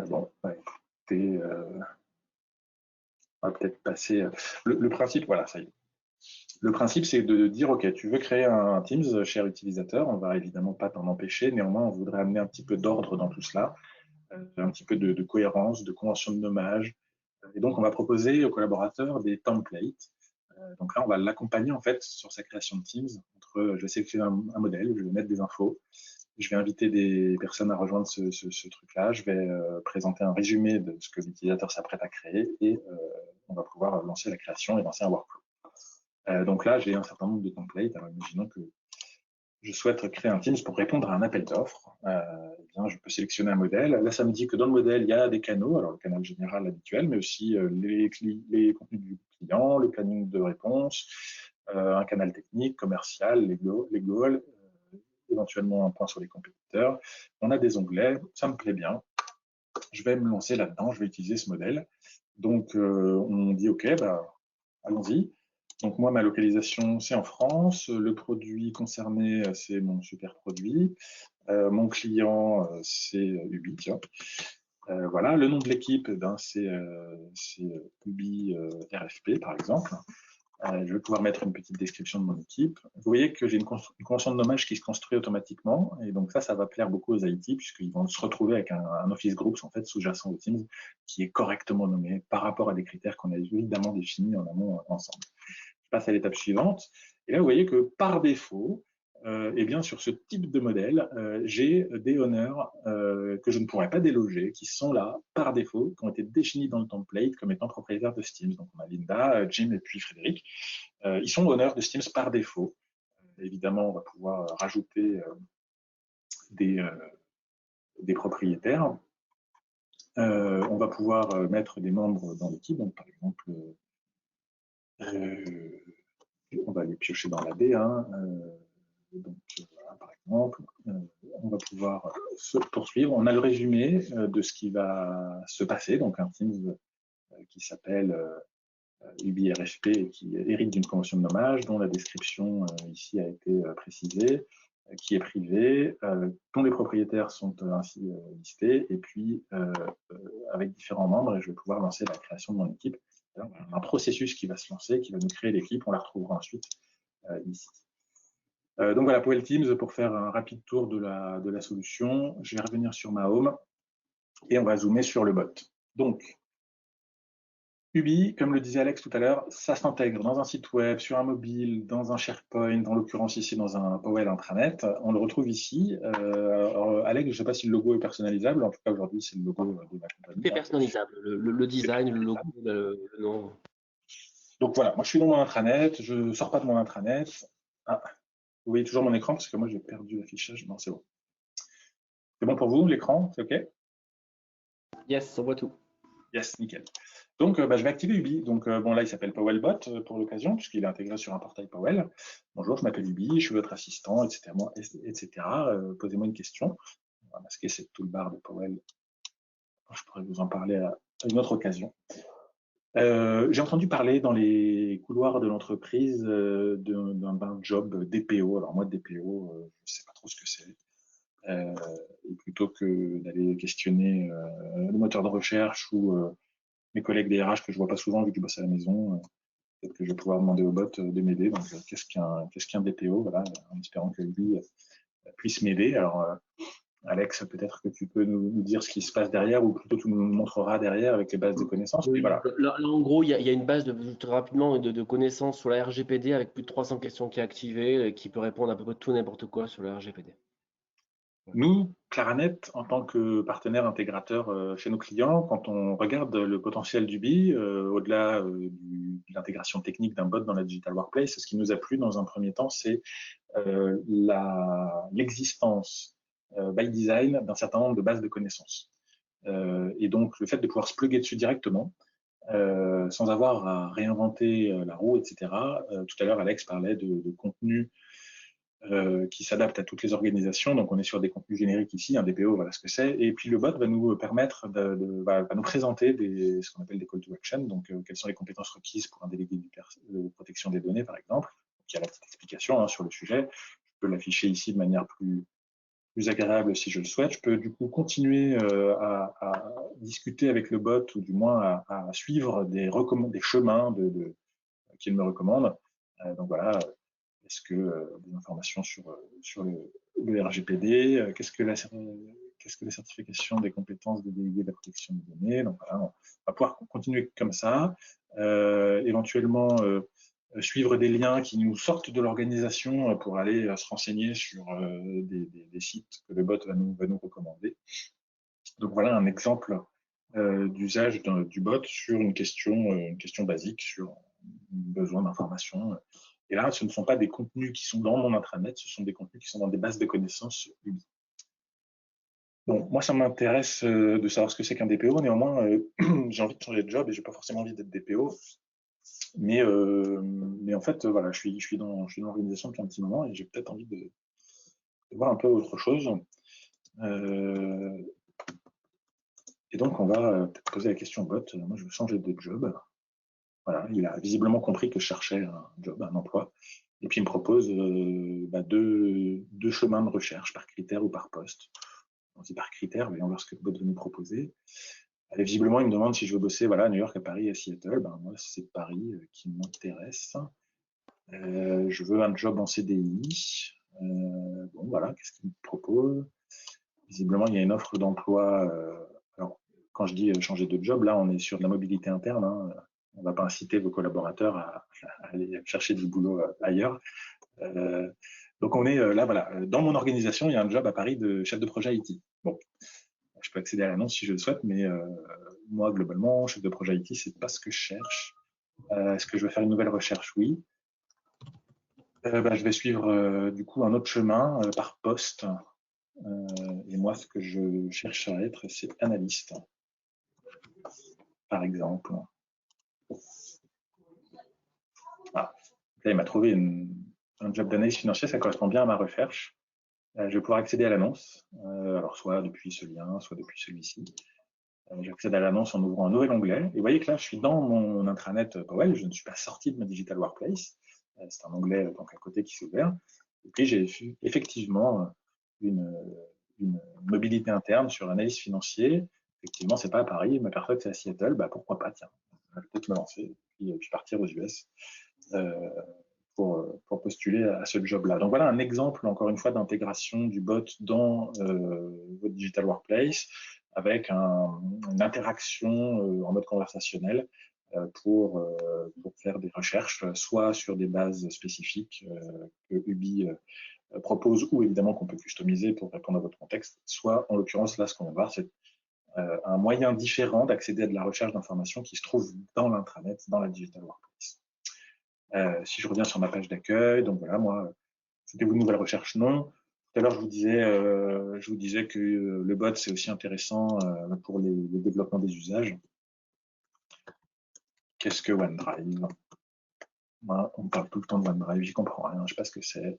Bon, bah, écoutez, on va peut-être passer. Le principe, voilà, ça y est. Le principe, c'est de dire, OK, tu veux créer un Teams, cher utilisateur, on va évidemment pas t'en empêcher, néanmoins, on voudrait amener un petit peu d'ordre dans tout cela, un petit peu de cohérence, de convention de nommage. Et donc, on va proposer aux collaborateurs des templates. Donc là, on va l'accompagner en fait sur sa création de Teams. Je vais sélectionner un modèle, je vais mettre des infos, je vais inviter des personnes à rejoindre ce truc-là, je vais présenter un résumé de ce que l'utilisateur s'apprête à créer et on va pouvoir lancer la création et lancer un workflow. Donc là, j'ai un certain nombre de templates. Alors, imaginons que je souhaite créer un Teams pour répondre à un appel d'offres. Eh bien, je peux sélectionner un modèle. Là, ça me dit que dans le modèle, il y a des canaux, alors le canal général habituel, mais aussi les contenus du client, le planning de réponse, un canal technique, commercial, legal, éventuellement un point sur les compétiteurs. On a des onglets, ça me plaît bien. Je vais me lancer là-dedans, je vais utiliser ce modèle. Donc, on dit OK, bah, allons-y. Donc moi, ma localisation, c'est en France. Le produit concerné, c'est mon super produit. Mon client, c'est Ubi. Voilà, le nom de l'équipe, c'est Ubi RFP, par exemple. Je vais pouvoir mettre une petite description de mon équipe. Vous voyez que j'ai une convention de nommage qui se construit automatiquement. Et donc ça va plaire beaucoup aux IT, puisqu'ils vont se retrouver avec un Office Groups en fait, sous-jacent au Teams, qui est correctement nommé par rapport à des critères qu'on a évidemment définis en amont ensemble. Je passe à l'étape suivante. Et là, vous voyez que par défaut, eh bien, sur ce type de modèle, j'ai des honneurs que je ne pourrais pas déloger, qui sont là par défaut, qui ont été définis dans le template comme étant propriétaires de Teams. Donc, on a Linda, Jim et puis Frédéric. Ils sont honneurs de Teams par défaut. Évidemment, on va pouvoir rajouter des propriétaires. On va pouvoir mettre des membres dans l'équipe. Donc, par exemple, on va les piocher dans la baie. Hein, donc, voilà, par exemple, on va pouvoir se poursuivre. On a le résumé de ce qui va se passer, donc un Teams qui s'appelle UBI-RFP et qui hérite d'une convention de nommage dont la description ici a été précisée, qui est privée, dont les propriétaires sont ainsi listés, et puis avec différents membres, et je vais pouvoir lancer la création de mon équipe. Alors, un processus qui va se lancer, qui va nous créer l'équipe, on la retrouvera ensuite ici. Donc voilà, Powell Teams, pour faire un rapide tour de la solution, je vais revenir sur ma home, et on va zoomer sur le bot. Donc, Ubi, comme le disait Alex tout à l'heure, ça s'intègre dans un site web, sur un mobile, dans un SharePoint, en l'occurrence ici dans un Powell intranet. On le retrouve ici. Alors, Alex, je ne sais pas si le logo est personnalisable. En tout cas, aujourd'hui, c'est le logo de la compagnie. C'est personnalisable. Le design, le logo, le nom. Donc voilà, moi je suis dans mon intranet. Je ne sors pas de mon intranet. Ah, vous voyez toujours mon écran parce que moi j'ai perdu l'affichage. Non, c'est bon. C'est bon pour vous, l'écran? C'est OK? Yes, on voit tout. Yes, nickel. Donc, je vais activer Ubi. Donc, bon, là, il s'appelle Powellbot pour l'occasion, puisqu'il est intégré sur un portail Powell. Bonjour, je m'appelle Ubi, je suis votre assistant, etc. Posez-moi une question. On va masquer cette toolbar de Powell. Je pourrais vous en parler à une autre occasion. J'ai entendu parler dans les couloirs de l'entreprise d'un job DPO. Alors, moi, DPO, je ne sais pas trop ce que c'est. Et plutôt que d'aller questionner le moteur de recherche ou mes collègues des RH que je vois pas souvent vu qu'ils bossent à la maison, peut-être que je vais pouvoir demander au bot de m'aider. Donc, qu'est-ce qu'un DPO, voilà, en espérant que lui puisse m'aider. Alors, Alex, peut-être que tu peux nous dire ce qui se passe derrière, ou plutôt tu nous montreras derrière avec les bases de connaissances. Oui, voilà. là, en gros, il y a une base rapidement de connaissances sur la RGPD avec plus de 300 questions qui est activée et qui peut répondre à peu près tout n'importe quoi sur la RGPD. Nous, Claranet, en tant que partenaire intégrateur chez nos clients, quand on regarde le potentiel d'Ubi, au-delà de l'intégration technique d'un bot dans la Digital Workplace, ce qui nous a plu dans un premier temps, c'est l'existence by design d'un certain nombre de bases de connaissances. Et donc, le fait de pouvoir se plugger dessus directement, sans avoir à réinventer la roue, etc. Tout à l'heure, Alex parlait de contenu qui s'adapte à toutes les organisations. Donc, on est sur des contenus génériques ici, un DPO, voilà ce que c'est. Et puis, le bot va nous permettre va nous présenter ce qu'on appelle des call to action. Donc, quelles sont les compétences requises pour un délégué de protection des données, par exemple. Donc, il y a la petite explication sur le sujet. Je peux l'afficher ici de manière plus agréable si je le souhaite. Je peux du coup continuer à discuter avec le bot, ou du moins à suivre des chemins qu'il me recommande. Donc voilà, est-ce que des informations sur le RGPD, qu'est-ce que la certification des compétences des délégués de la protection des données. Donc voilà, on va pouvoir continuer comme ça, éventuellement suivre des liens qui nous sortent de l'organisation pour aller se renseigner sur des sites que le bot va nous recommander. Donc voilà un exemple d'usage du bot sur une question basique sur besoin d'informations. Et là, ce ne sont pas des contenus qui sont dans mon intranet, ce sont des contenus qui sont dans des bases de connaissances Ubi. Bon, moi, ça m'intéresse de savoir ce que c'est qu'un DPO. Néanmoins, j'ai envie de changer de job et je n'ai pas forcément envie d'être DPO. Mais en fait, voilà, je suis dans l'organisation depuis un petit moment et j'ai peut-être envie de voir un peu autre chose. Et donc, on va peut-être poser la question au bot. Moi, je veux changer de job. Voilà, il a visiblement compris que je cherchais un job, un emploi. Et puis, il me propose deux chemins de recherche, par critère ou par poste. On dit par critère, voyons voir ce que le bot va nous proposer. Et visiblement, il me demande si je veux bosser à New York, à Paris, à Seattle. Moi, c'est Paris qui m'intéresse. Je veux un job en CDI. Bon, voilà, qu'est-ce qu'il me propose? Visiblement, il y a une offre d'emploi. Alors, quand je dis changer de job, là, on est sur de la mobilité interne. On ne va pas inciter vos collaborateurs à aller chercher du boulot ailleurs. Donc, on est là, voilà. Dans mon organisation, il y a un job à Paris de chef de projet IT. Bon, je peux accéder à l'annonce si je le souhaite, mais moi, globalement, chef de projet IT, c'est pas ce que je cherche. Est-ce que je vais faire une nouvelle recherche? Oui. Je vais suivre du coup un autre chemin par poste. Et moi, ce que je cherche à être, c'est analyste, par exemple. Ah. Là, il m'a trouvé un job d'analyse financière, ça correspond bien à ma recherche. Je vais pouvoir accéder à l'annonce, alors soit depuis ce lien, soit depuis celui-ci. J'accède à l'annonce en ouvrant un nouvel onglet. Et vous voyez que là, je suis dans mon intranet Powell, je ne suis pas sorti de ma Digital Workplace. C'est un onglet donc à côté qui s'est ouvert. Et puis, j'ai effectivement une mobilité interne sur analyse financière. Effectivement, c'est pas à Paris, ma personne c'est à Seattle. Bah, pourquoi pas, tiens, je vais peut-être me lancer et puis partir aux US pour postuler à ce job-là. Donc voilà un exemple, encore une fois, d'intégration du bot dans votre Digital Workplace avec une interaction en mode conversationnel pour faire des recherches, soit sur des bases spécifiques que Ubi propose ou évidemment qu'on peut customiser pour répondre à votre contexte, soit en l'occurrence là ce qu'on va voir c'est un moyen différent d'accéder à de la recherche d'informations qui se trouve dans l'intranet, dans la Digital Workplace. Si je reviens sur ma page d'accueil, donc voilà, moi, c'était une nouvelle recherche, non. Tout à l'heure, je vous disais que le bot, c'est aussi intéressant pour les développements des usages. Qu'est-ce que OneDrive? Moi, on parle tout le temps de OneDrive, j'y comprends rien, je ne sais pas ce que c'est.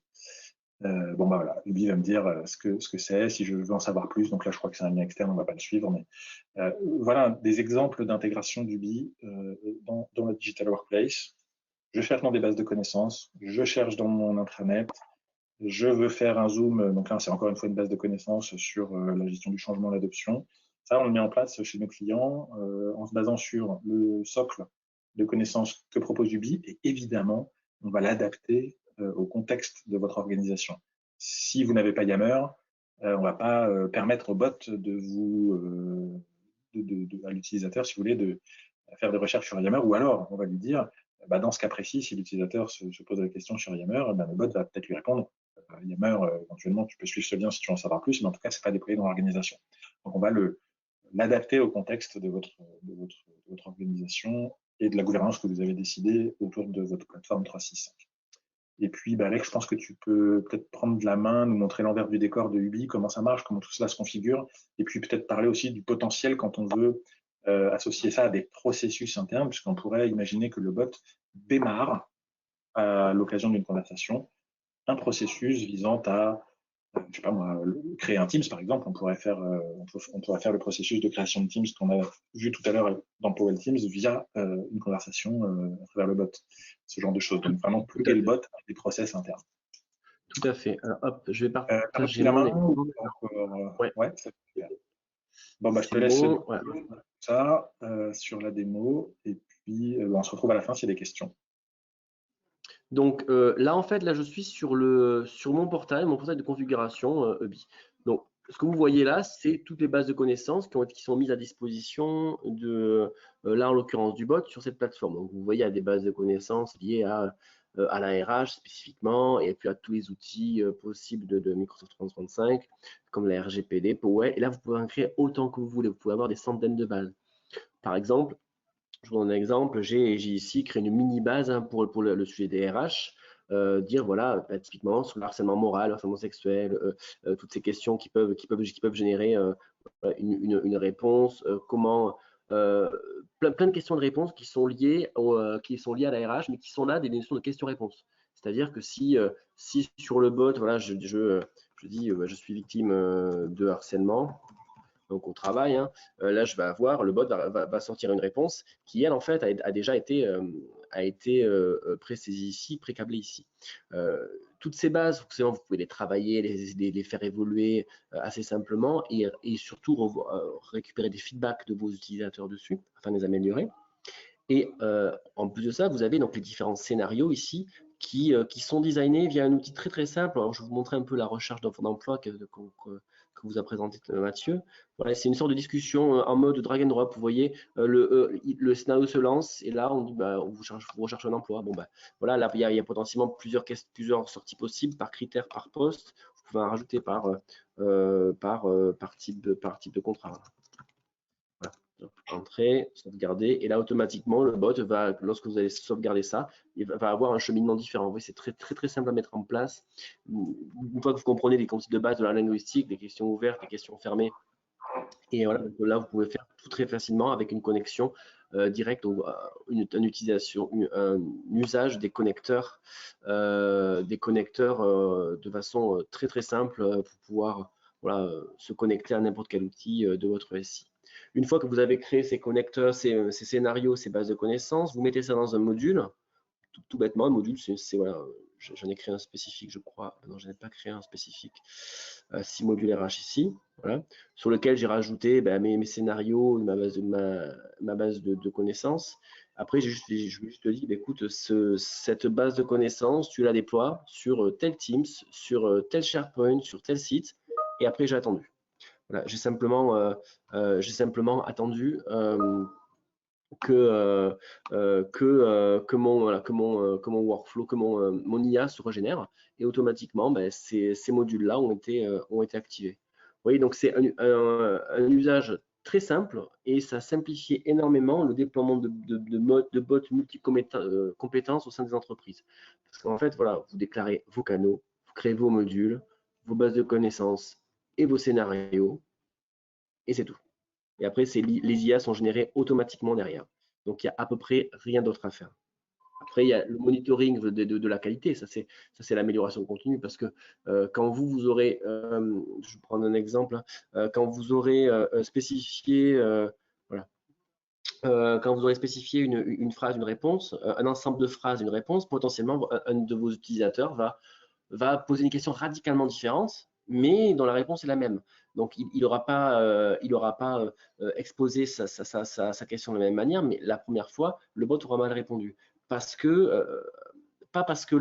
Bon, bah voilà, Ubi va me dire ce que c'est, si je veux en savoir plus. Donc là, je crois que c'est un lien externe, on ne va pas le suivre. Mais voilà des exemples d'intégration d'Ubi dans la Digital Workplace. Je cherche dans des bases de connaissances, je cherche dans mon intranet, je veux faire un zoom, donc là c'est encore une fois une base de connaissances sur la gestion du changement, l'adoption. Ça, on le met en place chez nos clients en se basant sur le socle de connaissances que propose Ubi et évidemment, on va l'adapter au contexte de votre organisation. Si vous n'avez pas Yammer, on ne va pas permettre au bot de vous, à l'utilisateur, si vous voulez, de faire des recherches sur Yammer, ou alors on va lui dire, bah, dans ce cas précis, si l'utilisateur se pose la question sur Yammer, bah, le bot va peut-être lui répondre, Yammer, éventuellement, tu peux suivre ce lien si tu veux en savoir plus, mais en tout cas, ce n'est pas déployé dans l'organisation. Donc, on va l'adapter au contexte de votre organisation et de la gouvernance que vous avez décidé autour de votre plateforme 365. Et puis, bah, Alex, je pense que tu peux peut-être prendre de la main, nous montrer l'envers du décor de Ubi, comment ça marche, comment tout cela se configure, et puis peut-être parler aussi du potentiel quand on veut associer ça à des processus internes, puisqu'on pourrait imaginer que le bot démarre à l'occasion d'une conversation un processus visant à, je sais pas moi, créer un Teams par exemple. On pourrait faire le processus de création de Teams qu'on a vu tout à l'heure dans Powell Teams via une conversation à travers le bot, ce genre de choses. Donc vraiment plugger le bot à des process internes. Tout à fait. Alors hop, je vais partager la main. Ouais, ça fait. Bon, bah, je te laisse ça sur la démo et puis on se retrouve à la fin s'il y a des questions. Donc là, en fait, là, je suis sur mon portail de configuration Ubi. Donc, ce que vous voyez là, c'est toutes les bases de connaissances qui sont mises à disposition là, en l'occurrence, du bot sur cette plateforme. Donc, vous voyez, il y a des bases de connaissances liées à la RH spécifiquement et puis à tous les outils possibles de Microsoft 365, comme la RGPD, Powell. Et là, vous pouvez en créer autant que vous voulez. Vous pouvez avoir des centaines de bases. Par exemple, je vous donne un exemple, j'ai ici créé une mini base pour le sujet des RH, dire voilà, typiquement sur le harcèlement moral, le harcèlement sexuel, toutes ces questions qui peuvent générer une réponse, comment plein de questions de réponse qui sont liées à la RH, mais qui sont là des notions de questions-réponses. C'est-à-dire que si sur le bot, voilà, je dis je suis victime de harcèlement. Donc au travail, hein, là je vais avoir, le bot va sortir une réponse qui elle en fait a déjà été pré-saisie ici, pré-câblée ici. Toutes ces bases, vous pouvez les travailler, les faire évoluer assez simplement et surtout récupérer des feedbacks de vos utilisateurs dessus afin de les améliorer. Et en plus de ça, vous avez donc les différents scénarios ici qui sont designés via un outil très très simple. Alors, je vais vous montrer un peu la recherche d'offres d'emploi que vous a présenté Mathieu. Voilà, c'est une sorte de discussion en mode drag and drop. Vous voyez, le scénario se lance et là on dit bah, vous recherchez un emploi. Bon bah voilà, là il y a potentiellement plusieurs sorties possibles par critère, par poste. Vous pouvez en rajouter par type de contrat. Entrer, sauvegarder, et là automatiquement le bot va, lorsque vous allez sauvegarder ça, il va avoir un cheminement différent. Vous voyez, c'est très très très simple à mettre en place. Une fois que vous comprenez les concepts de base de la linguistique, des questions ouvertes, des questions fermées, et voilà, donc là vous pouvez faire tout très facilement avec une connexion direct, une utilisation, un usage des connecteurs de façon très très simple pour pouvoir voilà, se connecter à n'importe quel outil de votre SI. Une fois que vous avez créé ces connecteurs, ces scénarios, ces bases de connaissances, vous mettez ça dans un module. Tout bêtement, un module, c'est voilà, j'en ai créé un spécifique, je crois. Non, je n'ai pas créé un spécifique. 6 modules RH ici, voilà, sur lequel j'ai rajouté mes scénarios, ma base de connaissances. Après, je lui ai juste dit, écoute, cette base de connaissances, tu la déploies sur tel Teams, sur tel SharePoint, sur tel site, et après, j'ai attendu. Voilà, j'ai simplement attendu que mon workflow, que mon IA se régénère, et automatiquement, ces modules-là ont été activés. Vous voyez, donc c'est un usage très simple et ça simplifie énormément le déploiement de bots multi-compétences au sein des entreprises. Parce qu'en fait, voilà, vous déclarez vos canaux, vous créez vos modules, vos bases de connaissances et vos scénarios, et c'est tout. Et après, les IA sont générées automatiquement derrière. Donc, il n'y a à peu près rien d'autre à faire. Après, il y a le monitoring de la qualité. Ça, c'est l'amélioration continue parce que quand vous aurez, je vais prendre un exemple, quand vous aurez spécifié, voilà, quand vous aurez spécifié une phrase, une réponse, un ensemble de phrases, une réponse, potentiellement, un de vos utilisateurs va poser une question radicalement différente, mais dont la réponse est la même. Donc, il n'aura pas, exposé sa question de la même manière, mais la première fois, le bot aura mal répondu. Parce que, pas parce que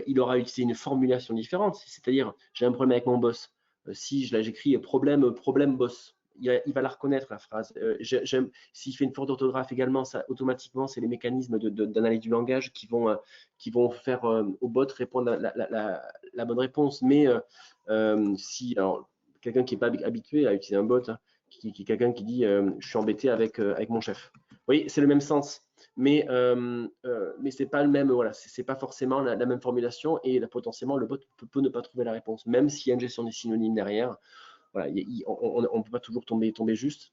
il aura utilisé une formulation différente, c'est-à-dire, j'ai un problème avec mon boss. Si j'écris problème boss, il va la reconnaître, la phrase. S'il fait une faute d'orthographe également, ça, automatiquement, c'est les mécanismes d'analyse du langage qui vont faire au bot répondre la bonne réponse. Mais si, alors, quelqu'un qui n'est pas habitué à utiliser un bot, hein, quelqu'un qui dit je suis embêté avec mon chef. Vous voyez, c'est le même sens. Mais c'est pas le même, voilà, c'est pas forcément la même formulation et potentiellement le bot peut ne pas trouver la réponse, même s'il y a une gestion des synonymes derrière. Voilà, on ne peut pas toujours tomber juste.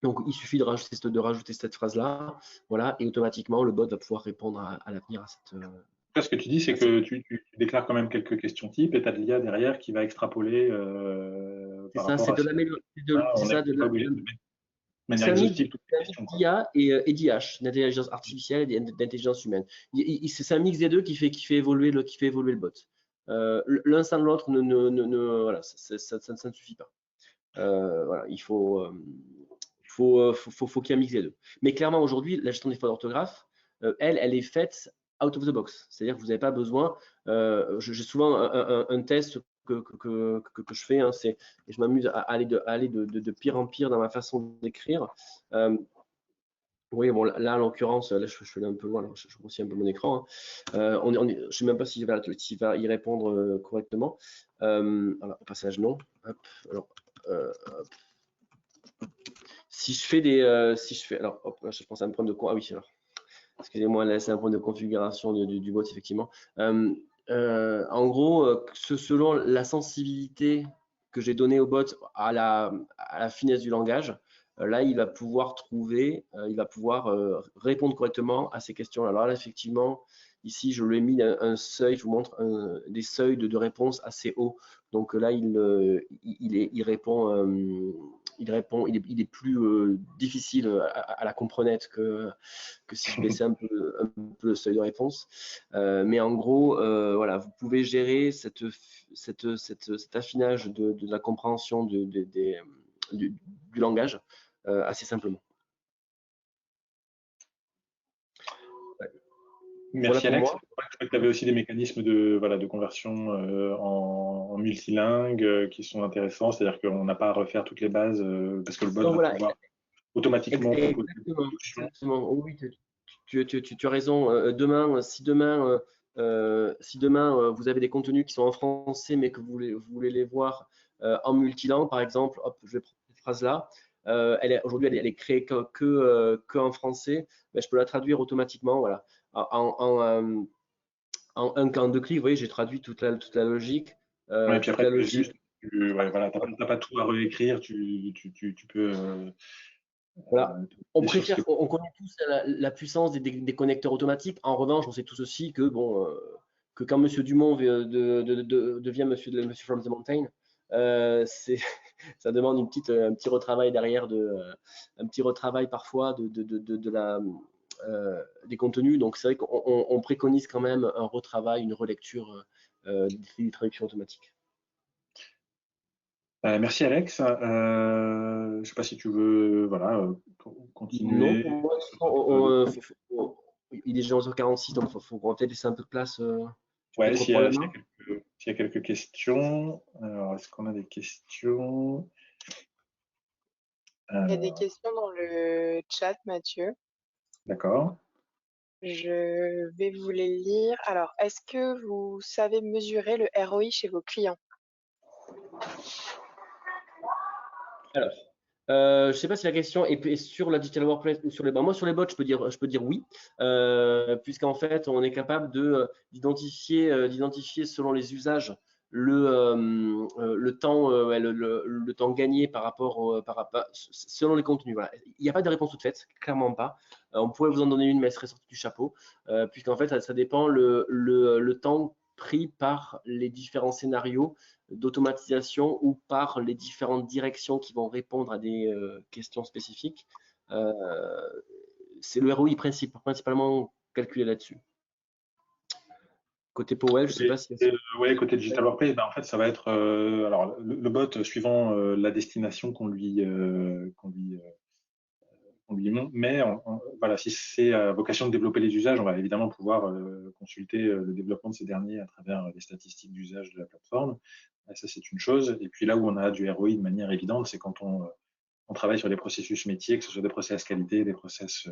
Donc, il suffit de rajouter cette phrase-là, voilà, et automatiquement, le bot va pouvoir répondre à l'avenir à cette. Ce que tu dis, c'est que tu déclares quand même quelques questions types et tu as de l'IA derrière qui va extrapoler C'est par ça, rapport c'est à de ça. l'amélioration. On n'est pas obligé de mettre de manière C'est un mix exhaustive toutes les questions, quoi. d'IA et d'IH, d'intelligence artificielle et d'intelligence humaine. C'est un mix des deux qui fait évoluer le bot. L'un sans l'autre, voilà, ça ne suffit pas. Voilà, faut qu'il y ait un mix des deux. Mais clairement, aujourd'hui, la gestion des fautes d'orthographe, elle est faite out of the box. C'est-à-dire que vous n'avez pas besoin. J'ai souvent un test que je fais, hein, et je m'amuse à aller de pire en pire dans ma façon d'écrire. Oui, bon, là, en l'occurrence, là, je suis allé un peu loin, alors je grossis un peu mon écran, hein. Je ne sais même pas s'il va y répondre correctement. Alors, au passage, non. Hop, alors, hop. Si je fais, alors, hop, je pense à un problème de ah oui, alors, excusez-moi, là, c'est un problème de configuration du bot, effectivement. En gros, selon la sensibilité que j'ai donnée au bot à la finesse du langage, là, il va pouvoir répondre correctement à ces questions. Alors là, effectivement, ici, je lui ai mis un seuil, je vous montre des seuils de réponse assez hauts. Donc là, il est plus difficile à la comprenette que si je baissais un peu le seuil de réponse. Mais en gros, voilà, vous pouvez gérer cet affinage de la compréhension du langage assez simplement. Ouais. Voilà Merci pour Alex. moi. Je crois que tu avais aussi des mécanismes de conversion en multilingue qui sont intéressants, c'est-à-dire qu'on n'a pas à refaire toutes les bases parce que le bot Donc va voilà, pouvoir automatiquement proposer une solution. exactement. Oui, tu as raison. Si demain vous avez des contenus qui sont en français, mais que vous voulez les voir en multilangue, par exemple, hop, je vais prendre cette phrase-là. Aujourd'hui, elle est créée que en français. Ben, je peux la traduire automatiquement, voilà, en 2 clics. Vous voyez, j'ai traduit toute la logique. Ouais, et puis Toute après, la tu fais logique. juste, ouais, voilà, t'as pas tout à réécrire, tu peux. Voilà. Et sur ce qui est... On connaît tous la puissance des connecteurs automatiques. En revanche, on sait tous aussi que, bon, que quand Monsieur Dumont devient Monsieur from the Mountain, ça demande un petit retravail derrière, un petit retravail parfois des contenus. Donc, c'est vrai qu'on préconise quand même un retravail, une relecture des traductions automatiques. Merci Alex. Je ne sais pas si tu veux voilà, Non, continuer. pour moi, il est déjà 11h46, donc on va peut-être laisser un peu de place. Tu peux Ouais, peut-être reprendre la main. s'il y a quelques questions. Alors, est-ce qu'on a des questions? Il y a des questions dans le chat, Mathieu. D'accord. Je vais vous les lire. Alors, est-ce que vous savez mesurer le ROI chez vos clients? Alors, je ne sais pas si la question est sur la digital workplace ou sur les bots. Moi, sur les bots, je peux dire oui, puisqu'en fait, on est capable d'identifier selon les usages le temps, le temps gagné par rapport, selon les contenus. Voilà. Il n'y a pas de réponse toute faite, clairement pas. On pourrait vous en donner une, mais elle serait sortie du chapeau, puisqu'en fait, ça dépend le temps pris par les différents scénarios d'automatisation ou par les différentes directions qui vont répondre à des questions spécifiques. C'est le ROI principalement calculé là-dessus. Côté Powell, je ne sais pas si... Ouais, côté Digital Workplace, ben, en fait, ça va être alors, le bot suivant la destination qu'on lui met. Voilà, si c'est à vocation de développer les usages, on va évidemment pouvoir consulter le développement de ces derniers à travers les statistiques d'usage de la plateforme. Ça, c'est une chose. Et puis là où on a du ROI de manière évidente, c'est quand on travaille sur des processus métiers, que ce soit des process qualité, des process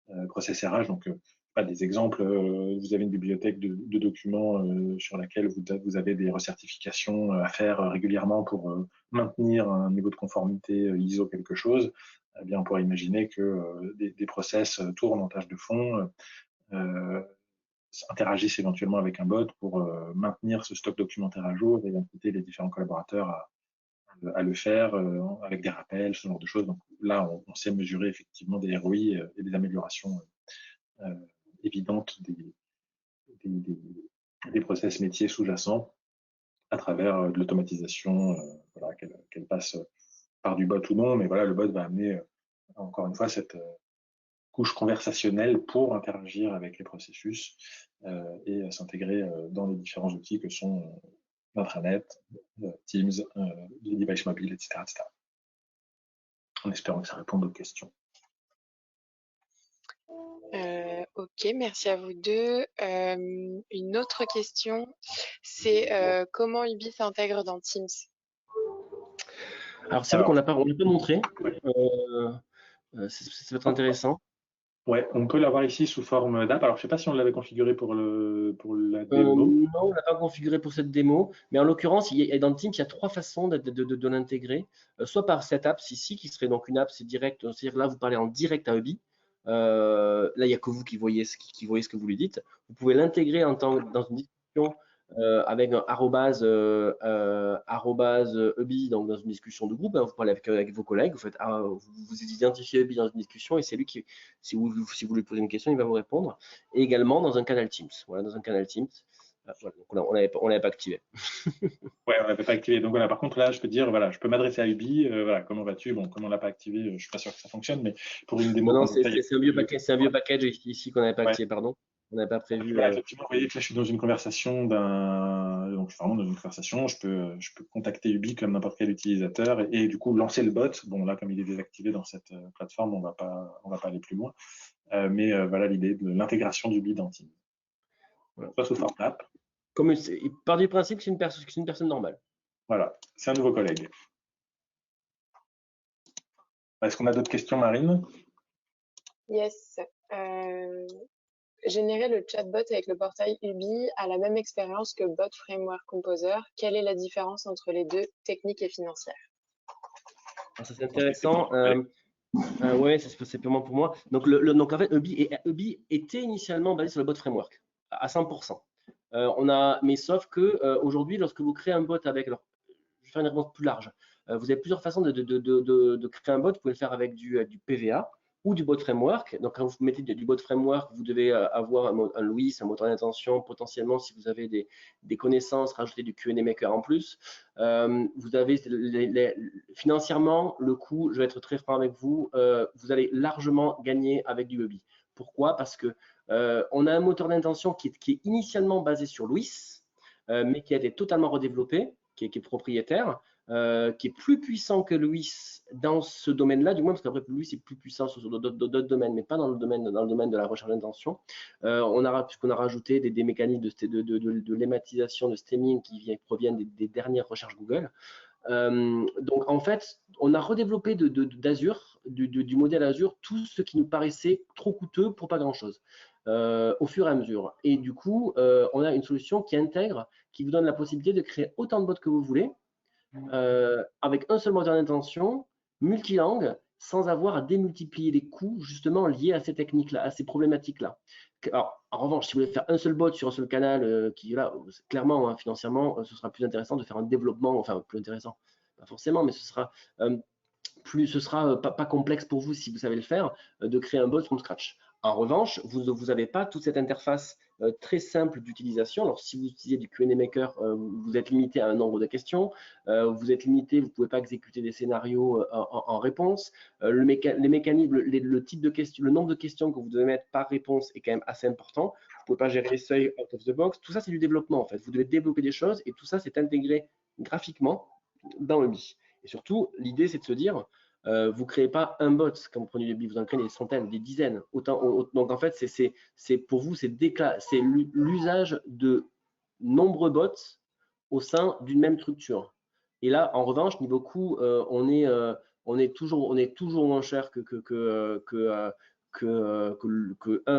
RH. Donc, pas des exemples. Vous avez une bibliothèque de documents sur laquelle vous avez des recertifications à faire régulièrement pour maintenir un niveau de conformité ISO quelque chose. Eh bien, on pourrait imaginer que des process tournent en tâche de fond, interagissent éventuellement avec un bot pour maintenir ce stock documentaire à jour et inciter les différents collaborateurs à le faire avec des rappels, ce genre de choses. Donc là, on sait mesurer effectivement des ROI et des améliorations évidentes des process métiers sous-jacents à travers de l'automatisation, voilà, qu'elle passe par du bot ou non, mais voilà, le bot va amener encore une fois cette couche conversationnelle pour interagir avec les processus et s'intégrer dans les différents outils que sont l'intranet, Teams, les devices mobiles, etc., etc. En espérant que ça réponde aux questions. Ok, merci à vous deux. Une autre question, c'est comment Ubi s'intègre dans Teams? Alors, c'est vrai qu'on l'a pas montré. Ça va être intéressant. Ouais, on peut l'avoir ici sous forme d'app. Alors, je ne sais pas si on l'avait configuré pour la démo. Non, on ne l'a pas configuré pour cette démo, mais en l'occurrence, dans Teams, il y a trois façons de l'intégrer. Soit par cette app ici, qui serait donc une app, c'est direct, c'est-à-dire là, vous parlez en direct à Ubi. Là, il n'y a que vous qui voyez ce que vous lui dites. Vous pouvez l'intégrer dans une discussion avec un Ubi, donc dans une discussion de groupe. Hein, vous parlez avec vos collègues, vous identifiez Ubi dans une discussion et c'est lui qui, si vous lui posez une question, il va vous répondre. Et également dans un canal Teams. Voilà, dans un canal Teams. Voilà, donc on l'avait pas activé. Ouais, on l'avait pas activé. Donc voilà, par contre là, je peux dire, voilà, je peux m'adresser à Ubi. Voilà, comment vas-tu? Bon, comme on l'a pas activé, je suis pas sûr que ça fonctionne, mais pour une démo. Non, c'est un vieux package ici qu'on n'avait pas activé, pardon. On n'avait pas prévu. Là, effectivement, vous voyez que là, je suis dans une conversation donc je suis vraiment dans une conversation. Je peux contacter Ubi comme n'importe quel utilisateur et du coup lancer le bot. Bon, là, comme il est désactivé dans cette plateforme, on va pas aller plus loin. Mais voilà l'idée de l'intégration d'Ubi dans Teams. Voilà, pas sous forme d'app. Il part du principe que c'est une personne normale. Voilà, c'est un nouveau collègue. Est-ce qu'on a d'autres questions, Marine? Yes. Générer le chatbot avec le portail Ubi a la même expérience que Bot Framework Composer. Quelle est la différence entre les deux, technique et financière? Alors, ça c'est intéressant. Ouais, c'est purement pour moi. Donc, donc en fait, Ubi était initialement basé sur le Bot Framework à 100%. Mais sauf que aujourd'hui, lorsque vous créez un bot avec, alors, je vais faire une réponse plus large. vous avez plusieurs façons de créer un bot. Vous pouvez le faire avec du PVA ou du bot framework. Donc, quand vous mettez du bot framework, vous devez avoir un LUIS, un moteur d'intention, potentiellement, si vous avez des connaissances, rajouter du Q&A maker en plus. Vous avez financièrement, le coût, je vais être très franc avec vous, vous allez largement gagner avec du Huby. Pourquoi? Parce que on a un moteur d'intention qui est initialement basé sur LUIS, mais qui a été totalement redéveloppé, qui est propriétaire, qui est plus puissant que LUIS dans ce domaine-là, du moins parce qu'après LUIS est plus puissant sur d'autres domaines, mais pas dans le domaine de la recherche d'intention. Puisqu'on a rajouté des mécanismes de lématisation, de stemming qui proviennent des dernières recherches Google. Donc en fait, on a redéveloppé d'Azure, du modèle Azure, tout ce qui nous paraissait trop coûteux pour pas grand-chose, au fur et à mesure. Et du coup, on a une solution qui intègre, qui vous donne la possibilité de créer autant de bots que vous voulez, avec un seul moteur d'intention, multilangue, sans avoir à démultiplier les coûts justement liés à ces techniques-là, à ces problématiques-là. Alors, en revanche, si vous voulez faire un seul bot sur un seul canal, qui là, clairement, hein, financièrement, ce sera plus intéressant de faire un développement, enfin plus intéressant, pas forcément, mais ce sera pas complexe pour vous si vous savez le faire, de créer un bot from scratch. En revanche, vous n'avez pas toute cette interface très simple d'utilisation. Alors, si vous utilisez du Q&A Maker, vous êtes limité à un nombre de questions. Vous êtes limité, vous ne pouvez pas exécuter des scénarios en réponse. Les mécanismes, le type de question, le nombre de questions que vous devez mettre par réponse est quand même assez important. Vous ne pouvez pas gérer les seuils out of the box. Tout ça, c'est du développement, en fait. Vous devez développer des choses et tout ça, c'est intégré graphiquement dans Huby. Et surtout, l'idée, c'est de se dire, vous ne créez pas un bot quand vous prenez du Huby, vous en créez des centaines, des dizaines. Donc en fait, pour vous, c'est l'usage de nombreux bots au sein d'une même structure. Et là, en revanche, niveau coût, on est toujours moins cher que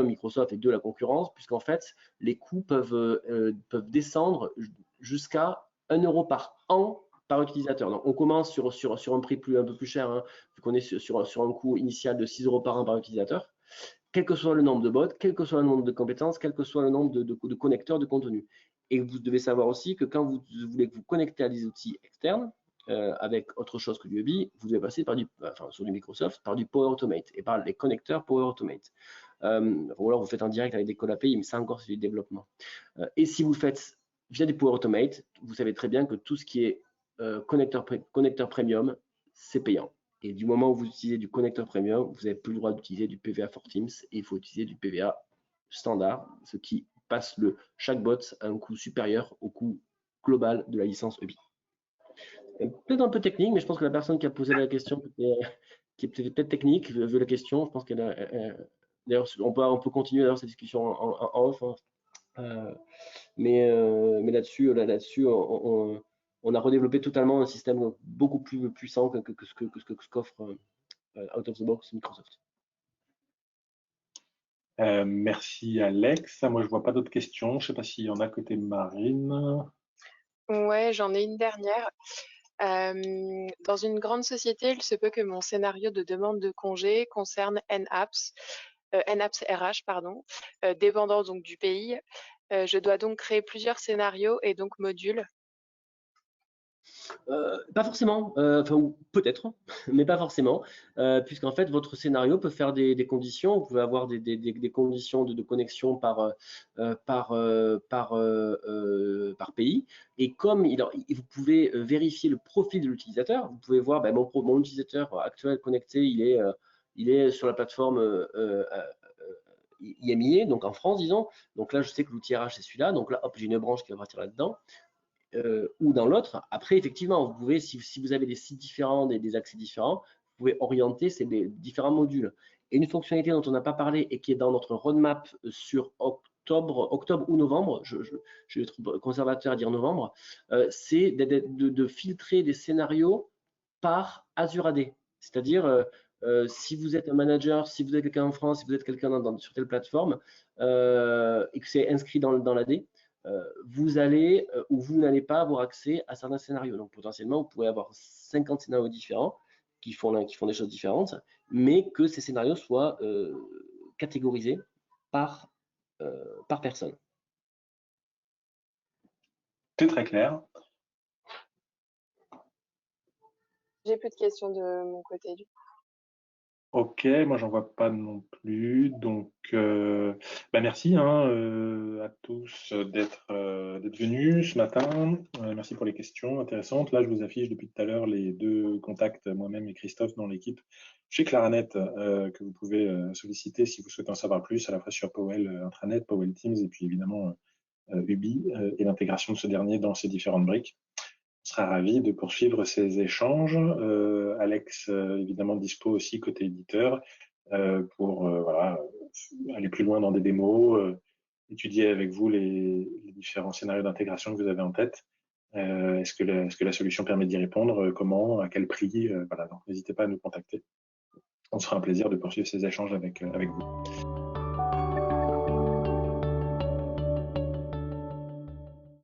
Microsoft et deux, la concurrence, puisqu'en fait, les coûts peuvent descendre jusqu'à 1 euro par an par utilisateur. Donc, on commence sur un prix un peu plus cher, hein, vu qu'on est sur un coût initial de 6 euros par an par utilisateur, quel que soit le nombre de bots, quel que soit le nombre de compétences, quel que soit le nombre de connecteurs de contenu. Et vous devez savoir aussi que quand vous voulez vous connecter à des outils externes, avec autre chose que du Huby, vous devez passer sur du Microsoft, par du Power Automate et par les connecteurs Power Automate. Ou alors vous faites en direct avec des call API, mais ça encore c'est du développement. Et si vous le faites via des Power Automate, vous savez très bien que tout ce qui est connecteur premium, c'est payant. Et du moment où vous utilisez du connecteur premium, vous n'avez plus le droit d'utiliser du PVA for Teams et il faut utiliser du PVA standard, ce qui passe chaque bot à un coût supérieur au coût global de la licence Huby. Peut-être un peu technique, mais je pense que la personne qui a posé la question, qui est peut-être technique, vu la question, je pense qu'elle a. D'ailleurs, on peut continuer d'ailleurs cette discussion en off. Hein. Mais là-dessus, on a redéveloppé totalement un système beaucoup plus puissant que ce qu'offre out of the box Microsoft. Merci Alex. Moi, je ne vois pas d'autres questions. Je ne sais pas s'il y en a côté Marine. Ouais, j'en ai une dernière. Dans une grande société, il se peut que mon scénario de demande de congé concerne NAPS RH, pardon, dépendant donc du pays. Je dois donc créer plusieurs scénarios et donc modules. Pas forcément, enfin peut-être, mais pas forcément, puisqu'en fait votre scénario peut faire des conditions. Vous pouvez avoir des conditions de connexion par pays. Et comme vous pouvez vérifier le profil de l'utilisateur, vous pouvez voir mon utilisateur actuel connecté, il est sur la plateforme IMIA, donc en France disons. Donc là je sais que l'outil RH c'est celui-là. Donc là hop, j'ai une branche qui va partir là-dedans. Ou dans l'autre. Après, effectivement, vous pouvez, si vous avez des sites différents, des accès différents, vous pouvez orienter ces différents modules. Et une fonctionnalité dont on n'a pas parlé et qui est dans notre roadmap sur octobre ou novembre, je vais être conservateur à dire novembre, c'est de filtrer des scénarios par Azure AD. C'est-à-dire, si vous êtes un manager, si vous êtes quelqu'un en France, si vous êtes quelqu'un sur telle plateforme et que c'est inscrit dans l'AD, vous allez ou vous n'allez pas avoir accès à certains scénarios. Donc potentiellement, vous pourrez avoir 50 scénarios différents qui font des choses différentes, mais que ces scénarios soient catégorisés par personne. C'est très clair. J'ai plus de questions de mon côté. Ok, moi j'en vois pas non plus, donc merci à tous d'être venus ce matin. Merci pour les questions intéressantes. Là, je vous affiche depuis tout à l'heure les deux contacts, moi-même et Christophe, dans l'équipe chez Claranet, que vous pouvez solliciter si vous souhaitez en savoir plus, à la fois sur Powell Intranet, Powell Teams, et puis évidemment Ubi et l'intégration de ce dernier dans ces différentes briques. On sera ravi de poursuivre ces échanges. Alex, évidemment, dispo aussi côté éditeur pour aller plus loin dans des démos, étudier avec vous les différents scénarios d'intégration que vous avez en tête. Est-ce que la solution permet d'y répondre? Comment? À quel prix? Voilà, donc n'hésitez pas à nous contacter. On sera un plaisir de poursuivre ces échanges avec vous.